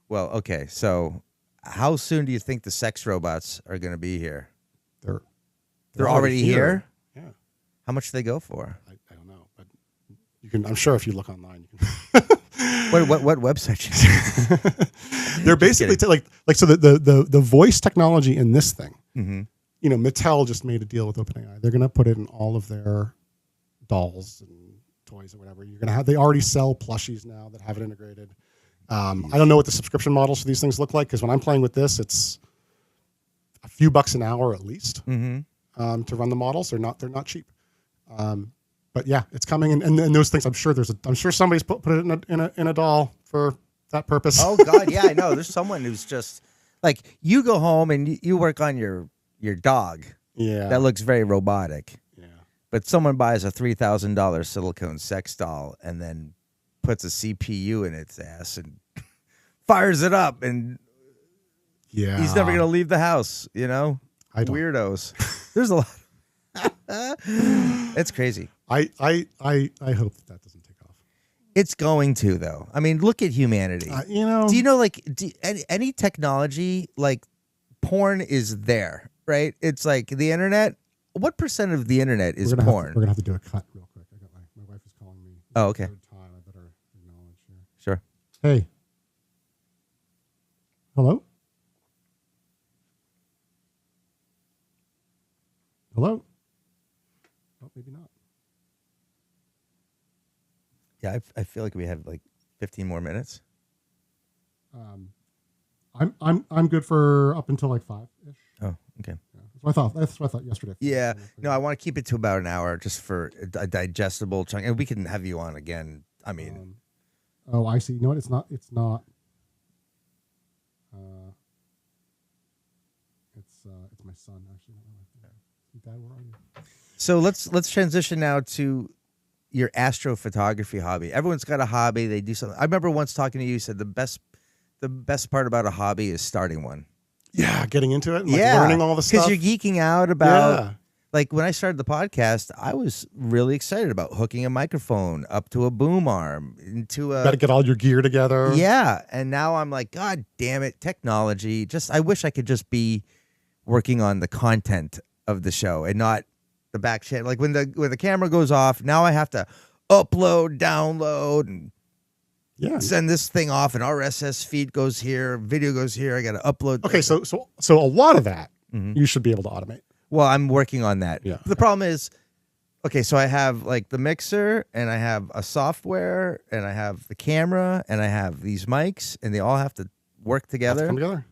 Well, okay, so how soon do you think the sex robots are going to be here? They're already here. Yeah. How much do they go for? I don't know, but you can. I'm sure if you look online, you can. What website? They're basically so the voice technology in this thing. Mm-hmm. Mattel just made a deal with OpenAI. They're going to put it in all of their dolls and toys or whatever. You're going to have. They already sell plushies now that have it integrated. I don't know what the subscription models for these things look like, because when I'm playing with this, it's a few bucks an hour at least to run the models. They're not cheap. But yeah, it's coming, and those things. I'm sure somebody's put it in a doll for that purpose. Oh God, yeah, I know. There's someone who's just like, you go home and you work on your dog. Yeah, that looks very robotic. Yeah, but someone buys a $3,000 silicone sex doll and then puts a CPU in its ass and fires it up, and he's never gonna leave the house. Weirdos. There's a lot. It's crazy. I hope that doesn't take off. It's going to, though. I mean, look at humanity. Do you know, like, any technology, like porn is there, right? It's like the internet. What percent of the internet is porn? We're gonna have to do a cut real quick. My wife is calling me. Oh, okay. I better acknowledge here. Sure. Hey. Hello? Hello? Oh, maybe not. Yeah, I feel like we have like 15 more minutes. I'm good for up until like 5-ish. Oh, okay. Yeah, that's what I thought yesterday. Yeah. No, I want to keep it to about an hour just for a digestible chunk, and we can have you on again. I mean, oh, I see. You know what? It's not. It's my son actually. Dad, where are you? So let's transition now to your astrophotography hobby. Everyone's got a hobby. They do something. I remember once talking to you, you said the best part about a hobby is starting one. Yeah, getting into it and learning all the stuff. Because you're geeking out about, like, when I started the podcast, I was really excited about hooking a microphone up to a boom arm into a... Got to get all your gear together. Yeah, and now I'm like, God damn it, technology. I wish I could just be working on the content of the show and not the back shit. Like when the camera goes off, now I have to upload, download, and send this thing off. An RSS feed goes here, video goes here. I got to upload. Okay, so a lot of that you should be able to automate. Well, I'm working on that. Yeah. The problem is, okay, so I have like the mixer, and I have a software, and I have the camera, and I have these mics, and they all have to work together. Come together.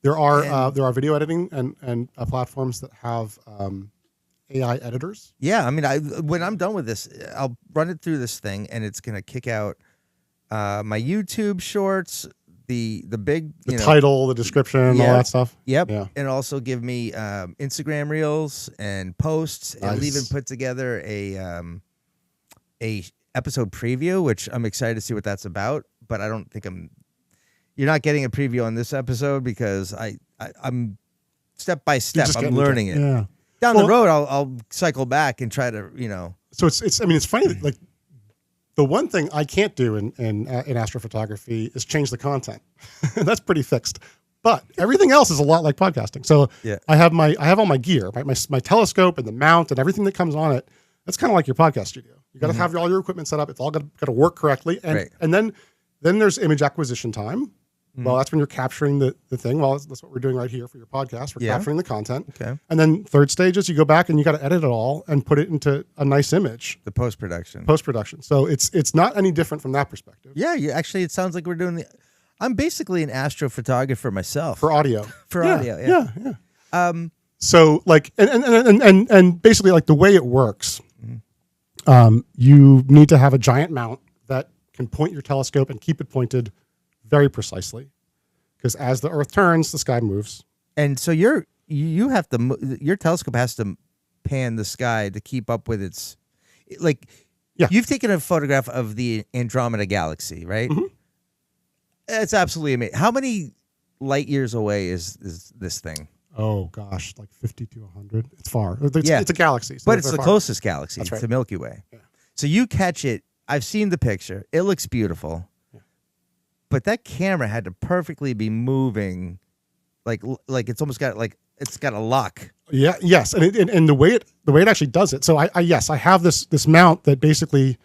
There are video editing and platforms that have AI editors. Yeah, I mean, when I'm done with this, I'll run it through this thing, and it's gonna kick out my YouTube shorts, the big Title, the description, all that stuff. Yep. Yeah. And also give me Instagram reels and posts. Nice. It'll even put together a episode preview, which I'm excited to see what that's about. But I don't think you're not getting a preview on this episode because I'm step by step. I'm learning it. Yeah. Down the road, I'll cycle back and try to, So it's funny that, like, the one thing I can't do in astrophotography is change the content. That's pretty fixed. But everything else is a lot like podcasting. So I have all my gear, my telescope and the mount and everything that comes on it. That's kind of like your podcast studio. You got to have all your equipment set up. It's all got to work correctly. And then there's image acquisition time. Well, that's when you're capturing the thing. Well, that's what we're doing right here for your podcast. We're capturing the content. Okay. And then third stage is you go back and you got to edit it all and put it into a nice image. The post-production. So it's not any different from that perspective. Yeah, actually, it sounds like we're doing I'm basically an astrophotographer myself. For audio. Audio, yeah. So like, and basically like the way it works, you need to have a giant mount that can point your telescope and keep it pointed very precisely, because as the Earth turns, the sky moves. And so your telescope has to pan the sky to keep up with its, like, you've taken a photograph of the Andromeda galaxy, right? Mm-hmm. It's absolutely amazing. How many light years away is this thing? Oh gosh, like 50 to 100. It's far. It's a galaxy, so but it's the closest galaxy to Milky Way. Yeah. So you catch it. I've seen the picture. It looks beautiful. But that camera had to perfectly be moving, like it's almost got it's got a lock. Yeah. Yes. And the way it actually does it. So I have this mount that basically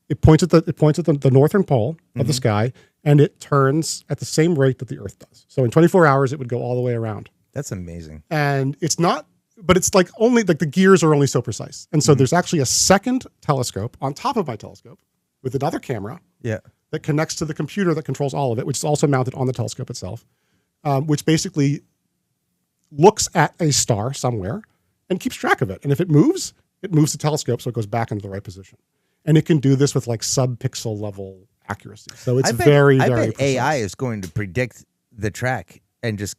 it points at the northern pole of the sky, and it turns at the same rate that the Earth does. So in 24 hours, it would go all the way around. That's amazing. And it's not, but it's like only like the gears are only so precise. And so there's actually a second telescope on top of my telescope with another camera. Yeah. That connects to the computer that controls all of it, which is also mounted on the telescope itself, which basically looks at a star somewhere and keeps track of it. And if it moves the telescope so it goes back into the right position. And it can do this with like sub-pixel level accuracy. So it's very bet precise. AI is going to predict the track and just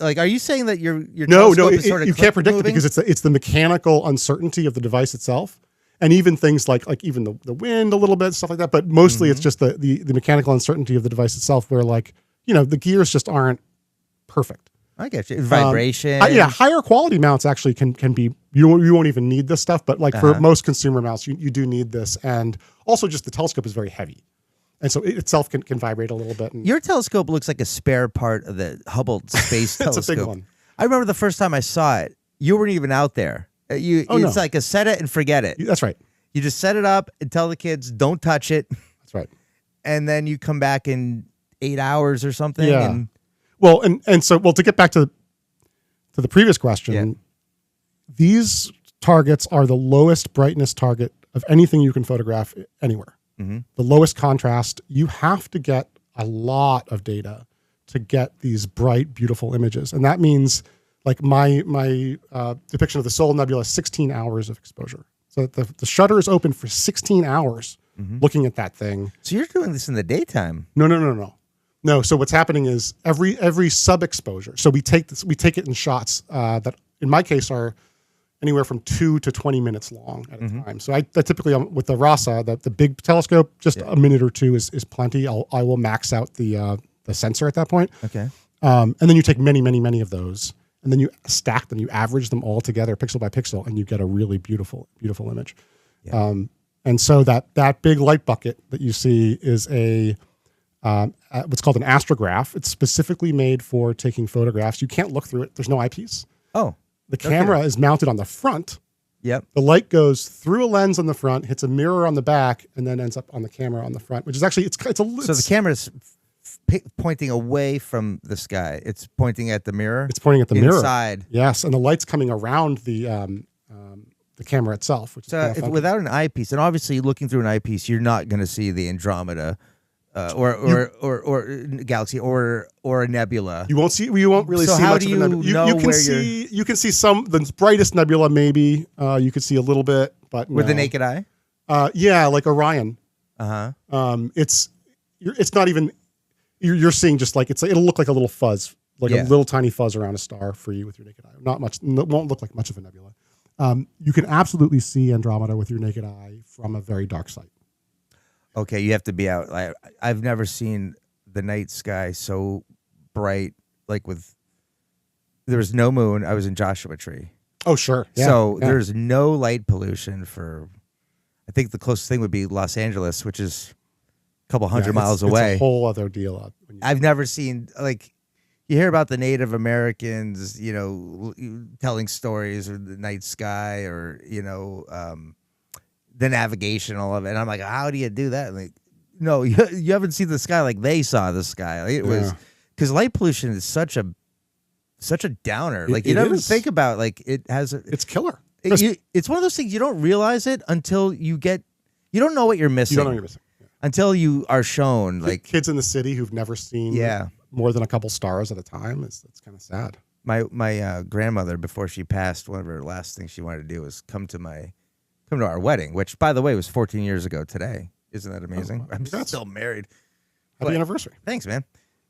like, are you saying that your no, telescope is sort of you can't predict moving? it because it's the mechanical uncertainty of the device itself. And even things like even the wind a little bit, stuff like that. But mostly it's just the mechanical uncertainty of the device itself where the gears just aren't perfect. I get you. Vibration. Higher quality mounts actually can be, you won't even need this stuff. But like for most consumer mounts, you do need this. And also just the telescope is very heavy. And so it itself can vibrate a little bit. And your telescope looks like a spare part of the Hubble Space Telescope. It's a big one. I remember the first time I saw it, you weren't even out there. It's like a set it and forget it. That's right. You just set it up and tell the kids, don't touch it. That's right. And then you come back in 8 hours or something. Yeah. And so to get back to the previous question, these targets are the lowest brightness target of anything you can photograph anywhere. Mm-hmm. The lowest contrast. You have to get a lot of data to get these bright, beautiful images. And that means like my depiction of the Sol Nebula, 16 hours of exposure. So the shutter is open for 16 hours looking at that thing. So you're doing this in the daytime? No. So what's happening is every sub exposure. So we take it in shots that in my case are anywhere from 2 to 20 minutes long at a time. So I typically with the Rasa, the big telescope, just a minute or two is plenty. I will max out the sensor at that point. Okay. And then you take many of those. And then you stack them, you average them all together pixel by pixel, and you get a really beautiful image. Yeah. And so that big light bucket that you see is what's called an astrograph. It's specifically made for taking photographs. You can't look through it. There's no eyepiece. Oh. The camera is mounted on the front. Yep. The light goes through a lens on the front, hits a mirror on the back, and then ends up on the camera on the front, which is actually, so the camera's pointing away from the sky. It's pointing at the mirror. It's pointing at the mirror. Inside. Yes, and the light's coming around the camera itself. Which so is without an eyepiece, and obviously looking through an eyepiece, you're not going to see the Andromeda or galaxy or a nebula. You won't really So see how much do of a you nebula. know You can where you can see some the brightest nebula maybe. You could see a little bit, but with the no. naked eye? Yeah, like Orion. Uh-huh. It's not even you're seeing just like it'll look like a little fuzz, like a little tiny fuzz around a star for you with your naked eye. Not much. It won't look like much of a nebula. You can absolutely see Andromeda with your naked eye from a very dark site. Okay, you have to be out. I've never seen the night sky so bright. Like there was no moon. I was in Joshua Tree. Oh, sure. Yeah, So yeah. there's no light pollution for. I think the closest thing would be Los Angeles, which is a couple hundred miles away. It's a whole other deal. I've never seen you hear about the Native Americans, telling stories of the night sky or the navigation, all of it. And I'm like, how do you do that? Like, no, you haven't seen the sky like they saw the sky. Like, it was because light pollution is such a downer. Like you never think about it's killer. It's one of those things you don't realize it until you don't know what you're missing. You don't know what you're missing. Yeah. Until you are shown kids in the city who've never seen more than a couple stars at a time. It's kind of sad. My grandmother, before she passed, one of her last things she wanted to do was come to our wedding, which by the way was 14 years ago today. Isn't that amazing? I'm still married. Happy anniversary. Thanks, man.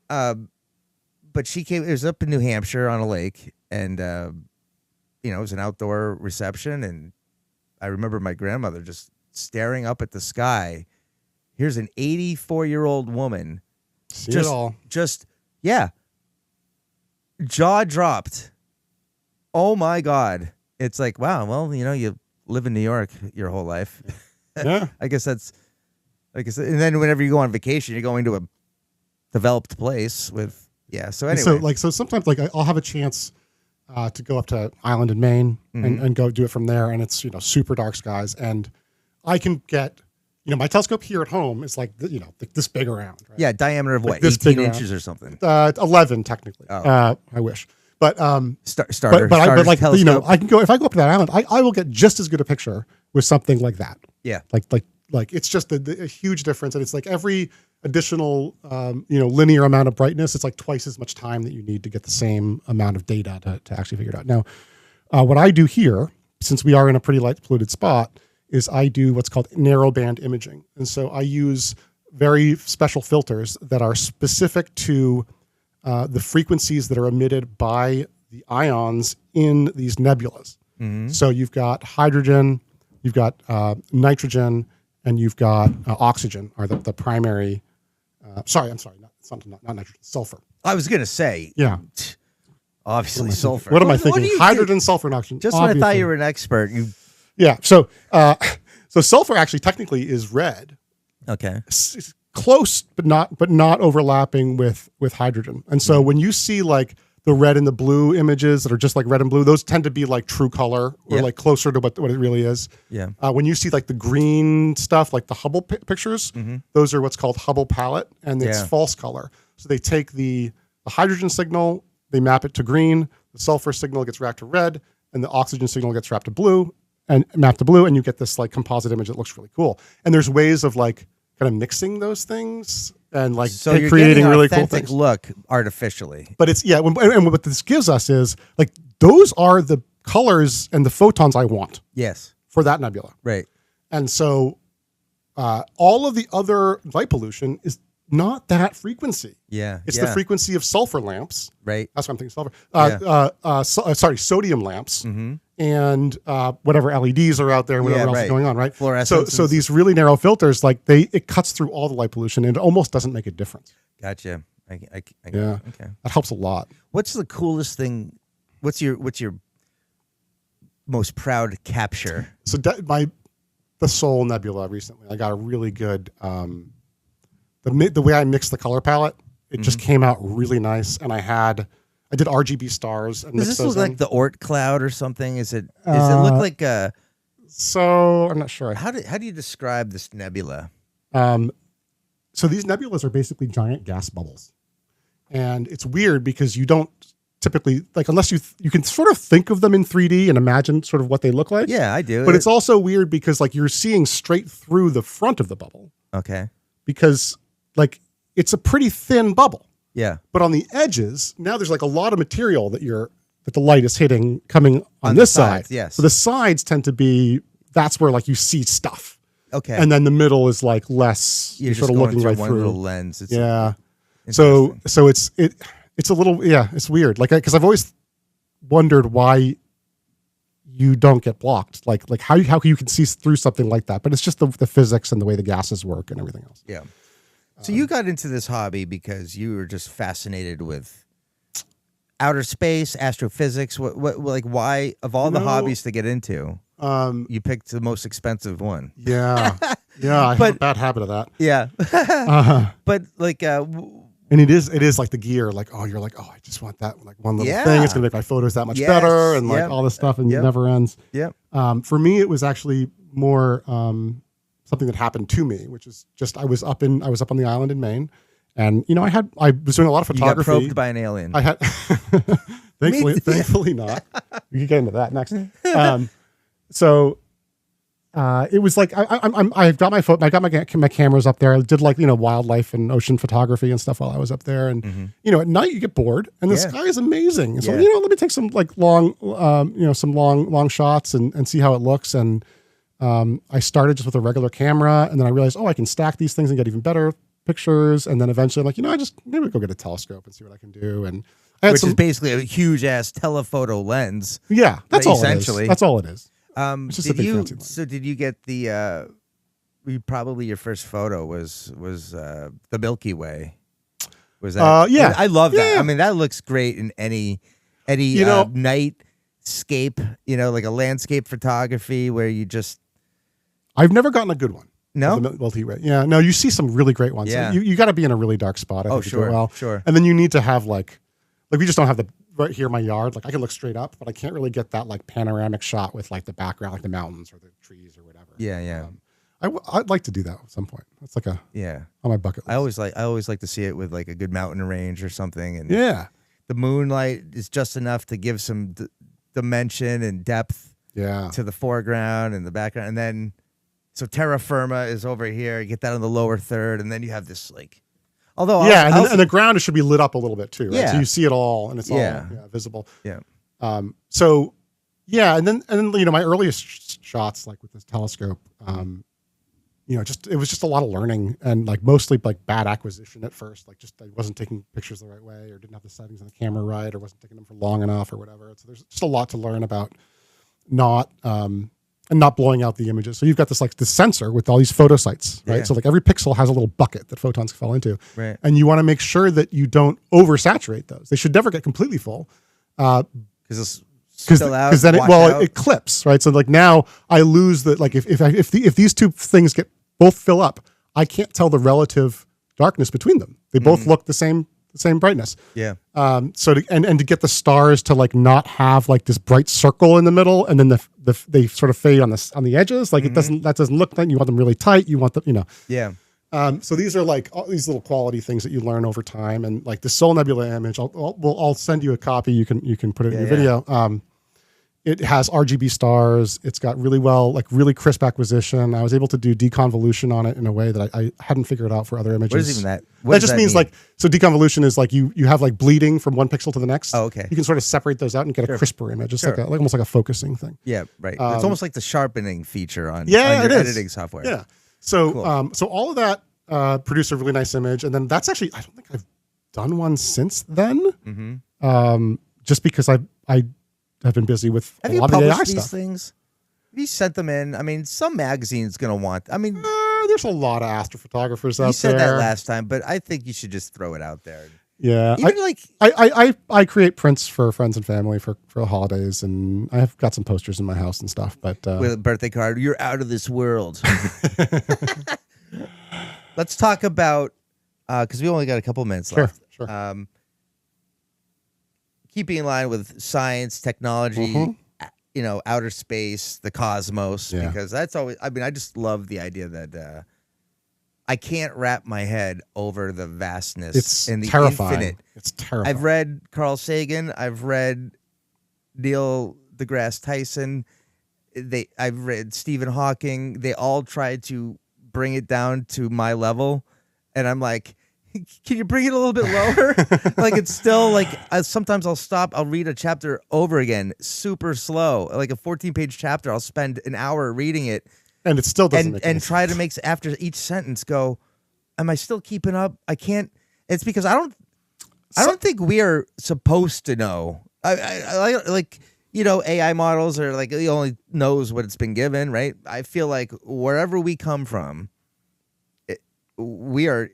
But she came. It was up in New Hampshire on a lake, and it was an outdoor reception, and I remember my grandmother just staring up at the sky. Here's an 84-year-old woman. See it all. Jaw dropped. Oh my God. It's like, wow, well, you live in New York your whole life. Yeah. I guess that's, like I said, and then whenever you go on vacation, you're going to a developed place with, so anyway. So sometimes I'll have a chance to go up to Island in Maine and go do it from there. And it's, super dark skies. And I can get, my telescope here at home is this big around. Right? Yeah, diameter of what? This 18 big inches or something. 11 technically. Oh. I wish. But starter telescope. I can go if I go up to that island, I will get just as good a picture with something like that. Yeah. Like it's just a huge difference. And it's like every additional linear amount of brightness, it's like twice as much time that you need to get the same amount of data to actually figure it out. Now, what I do here, since we are in a pretty light polluted spot, is I do what's called narrowband imaging. And so I use very special filters that are specific to the frequencies that are emitted by the ions in these nebulas. Mm-hmm. So you've got hydrogen, you've got nitrogen, and you've got oxygen are the primary. Sorry, not nitrogen, sulfur. I was going to say. Yeah. Obviously sulfur. What am I thinking? Hydrogen, sulfur, and oxygen. Just when I thought you were an expert. Yeah. So sulfur actually technically is red. Okay. It's close, but not overlapping with hydrogen. And so when you see the red and the blue images that are just like red and blue, those tend to be like true color or closer to what it really is. Yeah. When you see the green stuff, like the Hubble pictures, those are what's called Hubble palette, and it's false color. So they take the hydrogen signal, they map it to green, the sulfur signal gets wrapped to red, and the oxygen signal gets wrapped to blue and mapped to blue, and you get this composite image that looks really cool. And there's ways of kind of mixing those things and you're creating really cool things. Look artificially. But it's and what this gives us is those are the colors and the photons I want. Yes. For that nebula. Right. And so all of the other light pollution is not that frequency. Yeah. It's the frequency of sulfur lamps. Right. That's what I'm thinking. Sulfur. Sodium lamps. And whatever LEDs are out there, whatever else is going on, right? Fluorescence. So these really narrow filters, it cuts through all the light pollution, and it almost doesn't make a difference. Gotcha. Okay. That helps a lot. What's the coolest thing? What's your most proud capture? So the Sol Nebula recently, I got a really good the way I mixed the color palette. It just came out really nice, and I did RGB stars. And does this look like the Oort cloud or something? Does it look like a? So I'm not sure. How do you describe this nebula? So these nebulas are basically giant gas bubbles, and it's weird because you don't typically unless you can sort of think of them in 3D and imagine sort of what they look like. Yeah, I do. But it's also weird because you're seeing straight through the front of the bubble. Okay. Because like it's a pretty thin bubble. Yeah. But on the edges, now there's like a lot of material that the light is hitting coming on this side. Yes. So the sides tend to be, that's where like you see stuff. Okay. And then the middle is like less, You're sort just of looking going right one through. little lens. It's Yeah. interesting. So it's a little, it's weird. Like, cause I've always wondered why you don't get blocked. Like how you can see through something like that, but it's just the physics and the way the gases work and everything else. Yeah. So you got into this hobby because you were just fascinated with outer space, astrophysics. What like why of all the hobbies to get into, you picked the most expensive one? Yeah. Yeah. I have a bad habit of that. Yeah. But like, and it is like the gear, like, oh, you're like, oh, I just want that like one little thing. It's gonna make my photos that much better, and like all this stuff, and it never ends. Yeah. For me, it was actually more something that happened to me, which is just I was up on the island in Maine, and I was doing a lot of photography. You got probed by an alien. I had thankfully not. We can get into that next. So it was like I've got my cameras up there. I did like wildlife and ocean photography and stuff while I was up there. And at night you get bored, and the sky is amazing. So let me take some like long long shots and see how it looks. And I started just with a regular camera, and then I realized, I can stack these things and get even better pictures. And then eventually I'm like, I just maybe go get a telescope and see what I can do. And which is basically a huge ass telephoto lens. Yeah, that's all essentially. It is. That's all it is. Did you get the probably your first photo was the Milky Way? Was that I love that. Yeah. I mean, that looks great in any nightscape, like a landscape photography where you just I've never gotten a good one. No? The Milky Way. Yeah, no, you see some really great ones. Yeah. You got to be in a really dark spot. I think, sure, to do well. sure. And then you need to have like we just don't have the right here in my yard. Like I can look straight up, but I can't really get that like panoramic shot with like the background, like the mountains or the trees or whatever. Yeah, yeah. I'd like to do that at some point. That's like on my bucket list. I always like to see it with like a good mountain range or something, and the moonlight is just enough to give some dimension and depth to the foreground and the background, and then so terra firma is over here. You get that on the lower third, and then you have this like. Although and the ground should be lit up a little bit too, right? Yeah. So you see it all, and it's all visible. Yeah. So and then my earliest shots like with this telescope, it was just a lot of learning and like mostly like bad acquisition at first. Like just I wasn't taking pictures the right way, or didn't have the settings on the camera right, or wasn't taking them for long enough, or whatever. So there's just a lot to learn about not blowing out the images. So you've got this sensor with all these photo sites, right? Yeah. So like every pixel has a little bucket that photons fall into, right? And you want to make sure that you don't oversaturate those. They should never get completely full, because then it clips, right? So like now I lose the like if these two things both fill up, I can't tell the relative darkness between them. They both look the same brightness. Yeah. So to get the stars to like not have like this bright circle in the middle, and then they sort of fade on the edges. Like that doesn't look like you want them really tight. You want them, Yeah. So these are like all these little quality things that you learn over time, and like the Soul Nebula image, I'll send you a copy. You can put it in your video. It has RGB stars. It's got really crisp acquisition. I was able to do deconvolution on it in a way that I hadn't figured out for other images. What is even that? That just means like, so deconvolution is like you have like bleeding from one pixel to the next. Oh, okay. You can sort of separate those out and get a crisper image. It's like almost like a focusing thing. Yeah, right. It's almost like the sharpening feature on your editing software. Yeah. So so all of that produced a really nice image, and then that's actually I don't think I've done one since then. Just because I've been busy with a lot of the AI these stuff. Things? Have you sent them in? I mean, some magazine's going to want... I mean... there's a lot of astrophotogrophers out there. You said that last time, but I think you should just throw it out there. Yeah. Even I create prints for friends and family for holidays, and I've got some posters in my house and stuff. But with a birthday card, you're out of this world. Let's talk about... because we only got a couple minutes left. Sure. Keeping in line with science, technology, outer space, the cosmos, because that's always, I mean, I just love the idea that I can't wrap my head over the vastness and the infinite. It's terrifying. I've read Carl Sagan. I've read Neil deGrasse Tyson. I've read Stephen Hawking. They all tried to bring it down to my level. and I'm like, can you bring it a little bit lower? Like it's still like sometimes I'll stop, I'll read a chapter over again, super slow, like a 14-page chapter. I'll spend an hour reading it, and it still doesn't make and sense. try to make after each sentence go, am I still keeping up? I can't. It's because I don't think we are supposed to know. I like, you know, AI models are like, it only knows what it's been given, right? I feel like wherever we come from, we are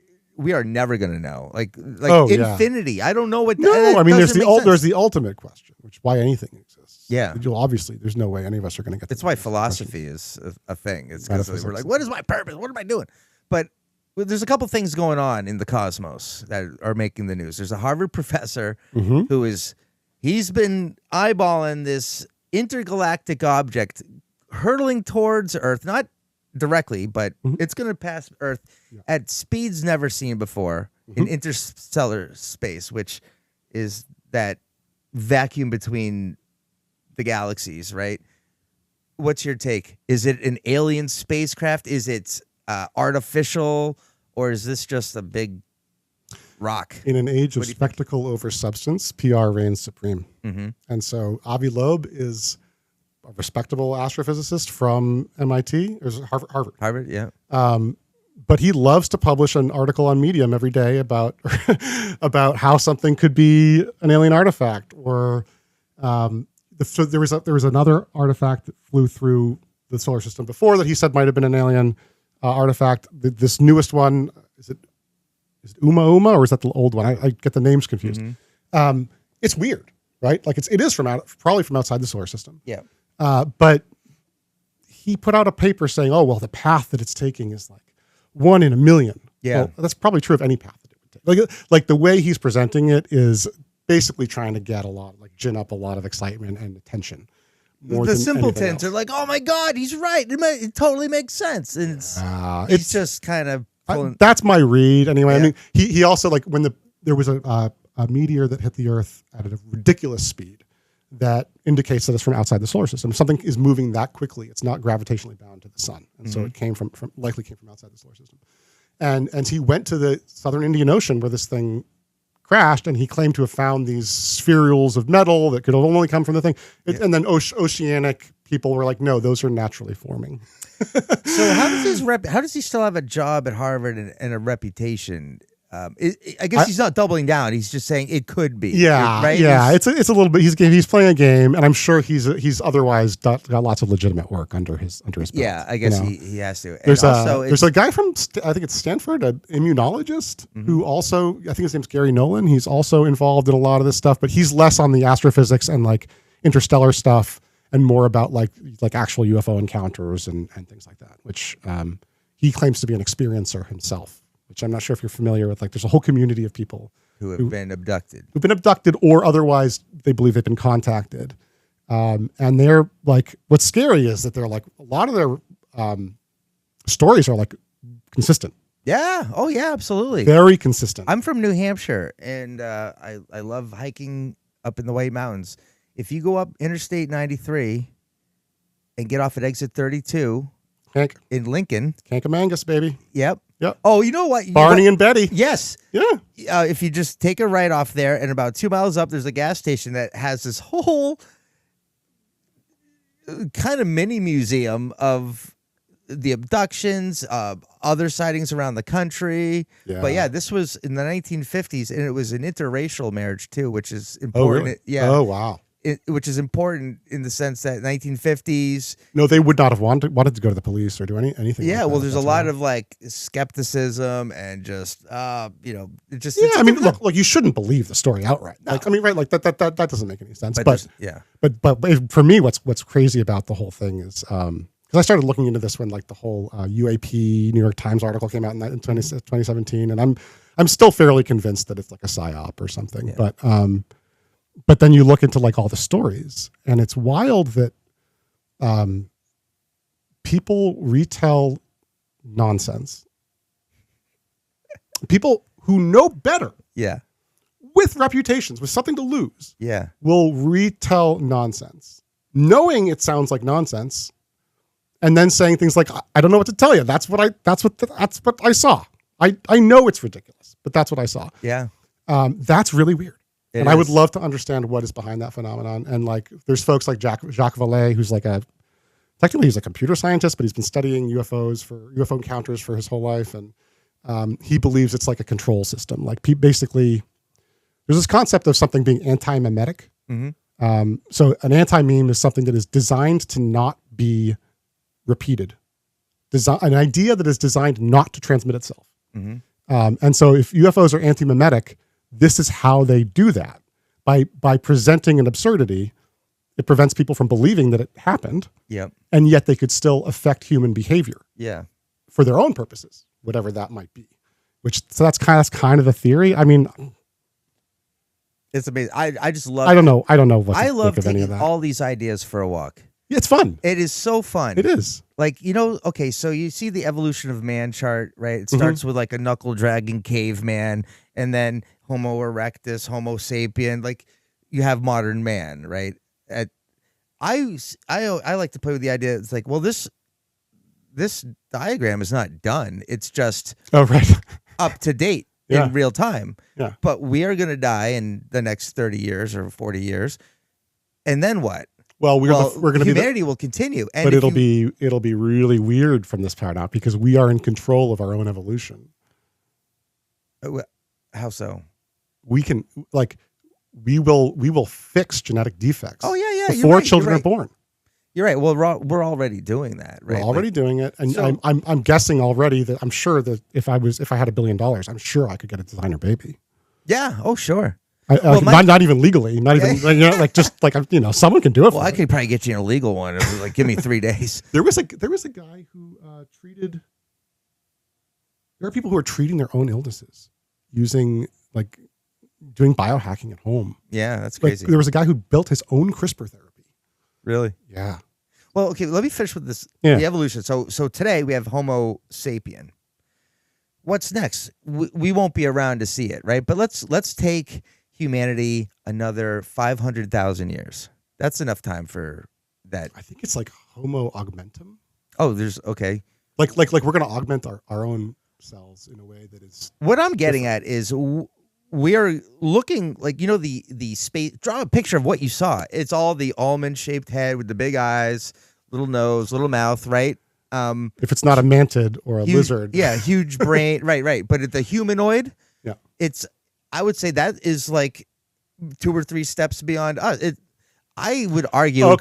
never going to know. Like infinity. I don't know what. No, I mean, there's the ultimate question, which why anything exists. Yeah. Obviously, there's no way any of us are going to get. That's why philosophy is a thing. It's because we're like, what is my purpose? What am I doing? But there's a couple things going on in the cosmos that are making the news. There's a Harvard professor who he's been eyeballing this intergalactic object hurtling towards Earth, not directly, but it's going to pass Earth at speeds never seen before in interstellar space, which is that vacuum between the galaxies, right? What's your take? Is it an alien spacecraft? Is it artificial, or is this just a big rock? In an age of spectacle over substance, PR reigns supreme. And so Avi Loeb is a respectable astrophysicist from MIT, or Harvard. Harvard, yeah. But he loves to publish an article on Medium every day about about how something could be an alien artifact, or so there was another artifact that flew through the solar system before that he said might have been an alien artifact. This newest one, is it Uma, or is that the old one? I get the names confused. It's weird, right? Like it is probably from outside the solar system. Yeah. But he put out a paper saying, oh, well, the path that it's taking is like 1 in a million. Yeah. Well, that's probably true of any path that it would take. Like the way he's presenting it is basically trying to get gin up a lot of excitement and attention. The simpletons are like, oh my God, he's right. It totally makes sense. And it's just kind of pulling. That's my read anyway. Yeah. I mean, he also, like, when there was a meteor that hit the Earth at a ridiculous speed that indicates that it's from outside the solar system. If something is moving that quickly, it's not gravitationally bound to the sun. And so it likely came from outside the solar system. And he went to the southern Indian Ocean where this thing crashed, and he claimed to have found these spherules of metal that could only come from the thing. And then oceanic people were like, no, those are naturally forming. So how does he still have a job at Harvard and a reputation? I guess he's not doubling down. He's just saying it could be. Yeah, right? Yeah. It's a little bit. He's playing a game, and I'm sure he's otherwise got lots of legitimate work under his belt. Yeah, I guess he has to. There's a guy from I think it's Stanford, an immunologist who also, I think his name's Gary Nolan. He's also involved in a lot of this stuff, but he's less on the astrophysics and like interstellar stuff, and more about like actual UFO encounters and things like that, which he claims to be an experiencer himself. Which I'm not sure if you're familiar with. Like, there's a whole community of people who have been abducted. Who've been abducted, or otherwise they believe they've been contacted. And they're like, what's scary is that they're like, a lot of their stories are like consistent. Yeah. Oh yeah, absolutely. Very consistent. I'm from New Hampshire, and I love hiking up in the White Mountains. If you go up Interstate 93 and get off at exit 32 in Lincoln. Kankamangas, baby. Yep. Yep. Oh, you know what? Barney and Betty. Yes. Yeah. If you just take a right off there, and about 2 miles up, there's a gas station that has this whole kind of mini museum of the abductions, other sightings around the country. Yeah. But yeah, this was in the 1950s, and it was an interracial marriage too, which is important. Oh, really? Yeah. Oh, wow. Which is important in the sense that 1950s. No, they would not have wanted to go to the police or do anything. Yeah, like well, there's a lot of like skepticism and just it just. Yeah, I mean, look, you shouldn't believe the story outright. No. Like, I mean, right? Like that doesn't make any sense. But for me, what's crazy about the whole thing is because I started looking into this when like the whole UAP New York Times article came out in 2017, and I'm still fairly convinced that it's like a psyop or something. Yeah. But then you look into like all the stories, and it's wild that people retell nonsense. People who know better, with reputations, with something to lose, will retell nonsense, knowing it sounds like nonsense, and then saying things like, "I don't know what to tell you. That's what I saw. I know it's ridiculous, but that's what I saw. Yeah. That's really weird. It I would is. love to understand what is behind that phenomenon. And like, there's folks like Jacques Vallée, who's like technically he's a computer scientist, but he's been studying UFO encounters for his whole life. And he believes it's like a control system. Like basically, there's this concept of something being anti-memetic. Mm-hmm. So an anti-meme is something that is designed to not be repeated. An idea that is designed not to transmit itself. Mm-hmm. And so if UFOs are anti-memetic, this is how they do that. By presenting an absurdity, it prevents people from believing that it happened. Yep. And yet they could still affect human behavior. Yeah. For their own purposes, whatever that might be. So that's kind of the theory. I mean, it's amazing. I just love. I don't know what I to love think of any of taking that. all these ideas for a walk. It's fun. It is so fun. It is. Like, okay, so you see the evolution of man chart, right? It starts with like a knuckle dragging caveman, and then Homo erectus, Homo sapien. Like, you have modern man, right? I like to play with the idea. It's like, well, this diagram is not done. It's just up to date in real time. Yeah. But we are going to die in the next 30 years or 40 years, and then what? Well, we're going to be humanity will continue, and but it'll be really weird from this point out because we are in control of our own evolution. How so? We can we will fix genetic defects. Oh yeah, before children are born. You're right. Well, we're already doing that, right? We're already doing it, and so, I'm guessing already that I'm sure that if I had $1 billion, I'm sure I could get a designer baby. Yeah. Oh, sure. Not even legally, not even someone can do it. Well, I could probably get you an illegal one. Like, give me 3 days. There was a guy who treated. There are people who are treating their own illnesses using doing biohacking at home. Yeah, that's crazy. There was a guy who built his own CRISPR therapy. Really? Yeah. Well, okay. Let me finish with this. Yeah. The evolution. So today we have Homo sapien. What's next? We won't be around to see it, right? But let's take humanity another 500,000 years. That's enough time for that. I think it's like Homo augmentum. Oh, there's okay. Like we're going to augment our own cells in a way that is. What I'm getting at is we are looking like, the space. Draw a picture of what you saw. It's all the almond shaped head with the big eyes, little nose, little mouth, right? If it's not a mantid or a lizard. Yeah, huge brain. Right. But the humanoid, yeah, I would say that is like 2 or 3 steps beyond us. I would argue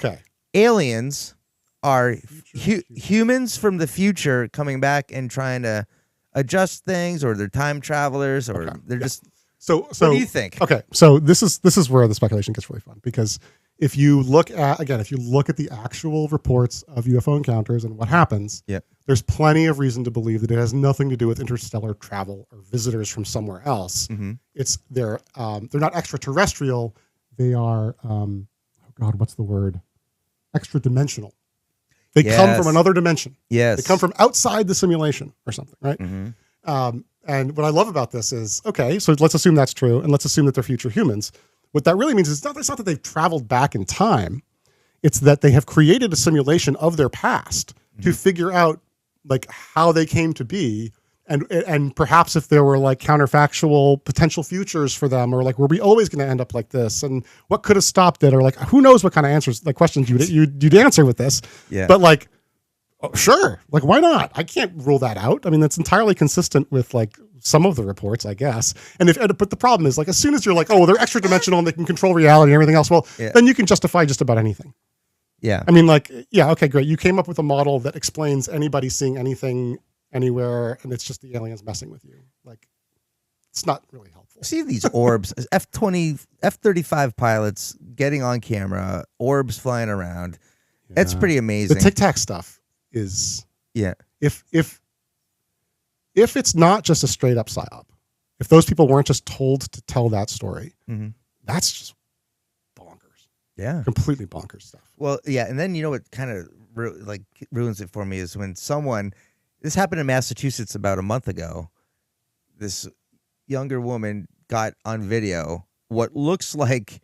aliens are humans from the future coming back and trying to adjust things, or they're time travelers, or they're just. So what do you think? Okay, so this is where the speculation gets really fun, because if you look at the actual reports of UFO encounters and what happens, there's plenty of reason to believe that it has nothing to do with interstellar travel or visitors from somewhere else. Mm-hmm. They're not extraterrestrial. They are what's the word? Extra dimensional. They come from another dimension. Yes, they come from outside the simulation or something, right? Mm-hmm. And what I love about this is, okay, so let's assume that's true, and let's assume that they're future humans. What that really means is it's not that they've traveled back in time. It's that they have created a simulation of their past to figure out how they came to be, and perhaps if there were counterfactual potential futures for them, or were we always going to end up like this, and what could have stopped it, or who knows what kind of answers, questions you'd answer with this. Yeah. But sure, why not? I can't rule that out. I mean, that's entirely consistent with some of the reports, I guess. But the problem is, as soon as you're they're extra dimensional and they can control reality and everything else, then you can justify just about anything. Yeah. I mean, okay, great. You came up with a model that explains anybody seeing anything anywhere, and it's just the aliens messing with you. It's not really helpful. See these orbs, F-35 pilots getting on camera, orbs flying around. Yeah. It's pretty amazing. The Tic Tac stuff is if it's not just a straight up psyop, if those people weren't just told to tell that story, that's just bonkers. Yeah, completely bonkers stuff. Well, yeah, and then what kind of ruins it for me is when this happened in Massachusetts about a month ago. This younger woman got on video what looks like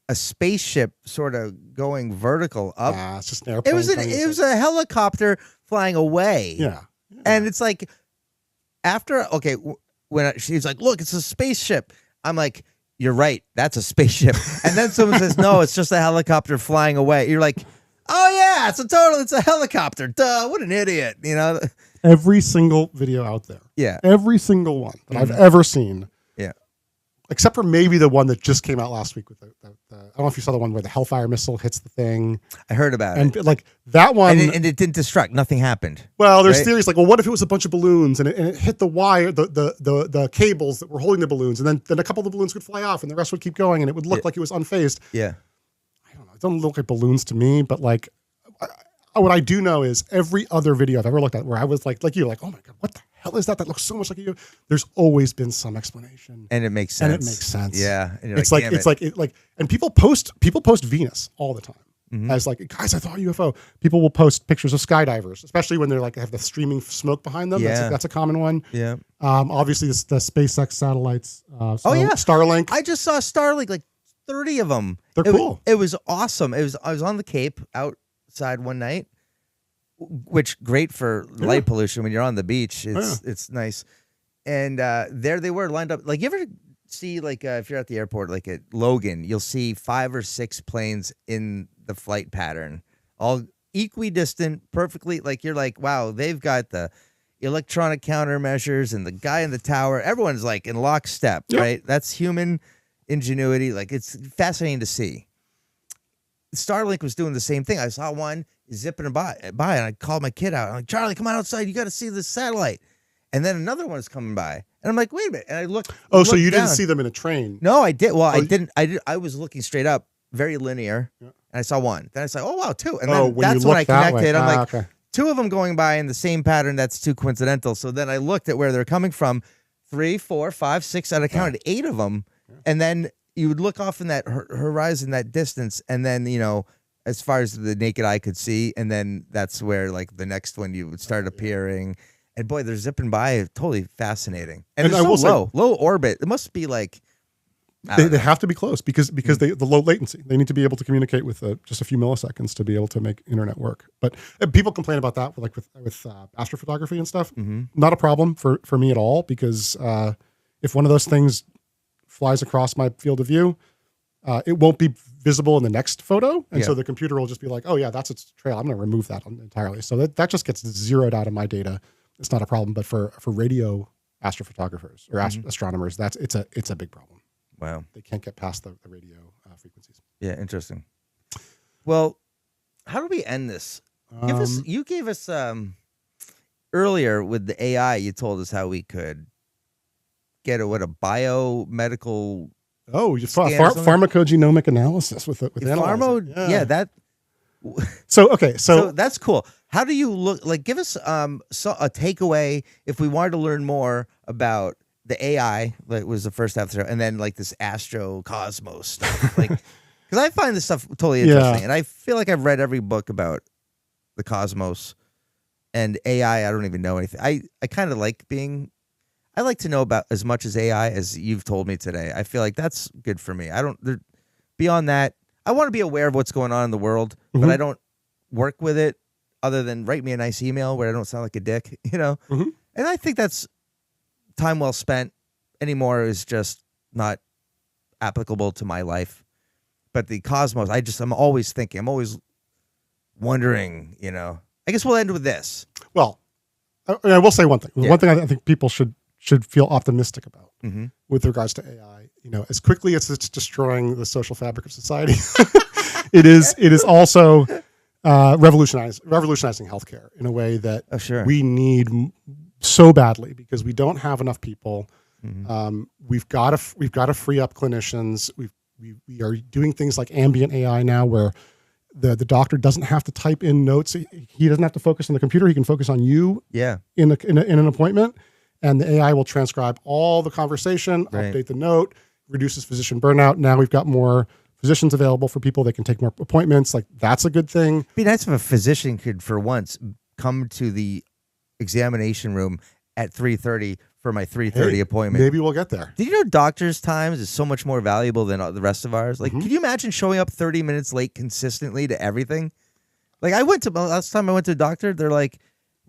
a spaceship sort of going vertical up. It's just an airplane. It was a helicopter flying away. Yeah. And it's like, after when she's like, look, it's a spaceship. I'm like, you're right, that's a spaceship. And then someone says, no, it's just a helicopter flying away. You're like, oh yeah, it's a helicopter. Duh, what an idiot, you know? Every single video out there. Yeah. Every single one that I've ever seen. Yeah. Except for maybe the one that just came out last week with the I don't know if you saw the one where the Hellfire missile hits the thing. I heard about and it. Like that one. And it didn't destruct. Nothing happened. Well, there's theories like, well, what if it was a bunch of balloons and it hit the wire, the cables that were holding the balloons, and then a couple of the balloons would fly off and the rest would keep going and it would look like it was unfazed. Yeah. I don't know. It doesn't look like balloons to me, but like, what I do know is every other video I've ever looked at where I was like you, like, oh my God, what the hell is that? That looks so much like you. There's always been some explanation. And it makes sense. Yeah. And and people post Venus all the time as like, guys, I thought UFO. People will post pictures of skydivers, especially when they're like, have the streaming smoke behind them. Yeah. That's a common one. Yeah. Obviously the SpaceX satellites. Starlink. I just saw Starlink, like 30 of them. They're cool. It was awesome. I was on the Cape outside one night, which great for light pollution when you're on the beach. It's nice. And there they were lined up. Like, you ever see, like, if you're at the airport, like at Logan, you'll see 5 or 6 planes in the flight pattern, all equidistant, perfectly. Like, you're like, wow, they've got the electronic countermeasures and the guy in the tower. Everyone's like in lockstep, right? That's human ingenuity. Like, it's fascinating to see. Starlink was doing the same thing. I saw one zipping by, and I called my kid out. I'm like, Charlie, come on outside. You got to see this satellite. And then another one is coming by, and I'm like, wait a minute. And I looked. Oh, so you didn't see them in a train? No, I did. Well, I didn't. I was looking straight up, very linear, and I saw one. Then I saw, oh wow, 2. And then that's when I connected. I'm like, okay. 2 of them going by in the same pattern. That's too coincidental. So then I looked at where they're coming from. 3, 4, 5, 6. And I counted 8 of them, and then you would look off in that horizon, that distance, and then, you know, as far as the naked eye could see, and then that's where, like, the next one you would start appearing. And boy, they're zipping by. Totally fascinating. And I will say, low orbit. It must be like, they have to be close because the low latency. They need to be able to communicate with just a few milliseconds to be able to make internet work. But people complain about that, like with astrophotography and stuff. Not a problem for me at all, because if one of those things flies across my field of view, it won't be visible in the next photo. And so the computer will just be like, oh yeah, that's its trail. I'm going to remove that entirely. So that just gets zeroed out of my data. It's not a problem. But for radio astrophotographers or astronomers, it's a big problem. Wow. They can't get past the radio frequencies. Yeah, interesting. Well, how do we end this? You gave us earlier with the AI, you told us how we could get a biomedical pharmacogenomic analysis with that. So that's cool. How do you look? Like, give us a takeaway if we wanted to learn more about the AI. That was the first half of the show, and then like this astrocosmos stuff. Like, because I find this stuff totally interesting, and I feel like I've read every book about the cosmos and AI. I don't even know anything. I kind of like I like to know about as much as AI as you've told me today. I feel like that's good for me. Beyond that, I want to be aware of what's going on in the world, but I don't work with it other than write me a nice email where I don't sound like a dick, you know? And I think that's time well spent. Anymore is just not applicable to my life. But the cosmos, I'm always thinking, I'm always wondering, you know? I guess we'll end with this. Well, I will say one thing. One thing I think people should feel optimistic about with regards to AI. You know, as quickly as it's destroying the social fabric of society, it is also revolutionizing healthcare in a way that we need so badly, because we don't have enough people. We've got to free up clinicians. We are doing things like ambient AI now, where the doctor doesn't have to type in notes. He doesn't have to focus on the computer. He can focus on you. In an appointment, and the AI will transcribe all the conversation, update the note, reduces physician burnout. Now we've got more physicians available for people. They can take more appointments. Like, that's a good thing. It'd be nice if a physician could, for once, come to the examination room at 3:30 for my 3:30 appointment. Maybe we'll get there. Did you know doctors' times is so much more valuable than the rest of ours? Like, could you imagine showing up 30 minutes late consistently to everything? Like, last time I went to a doctor, they're like,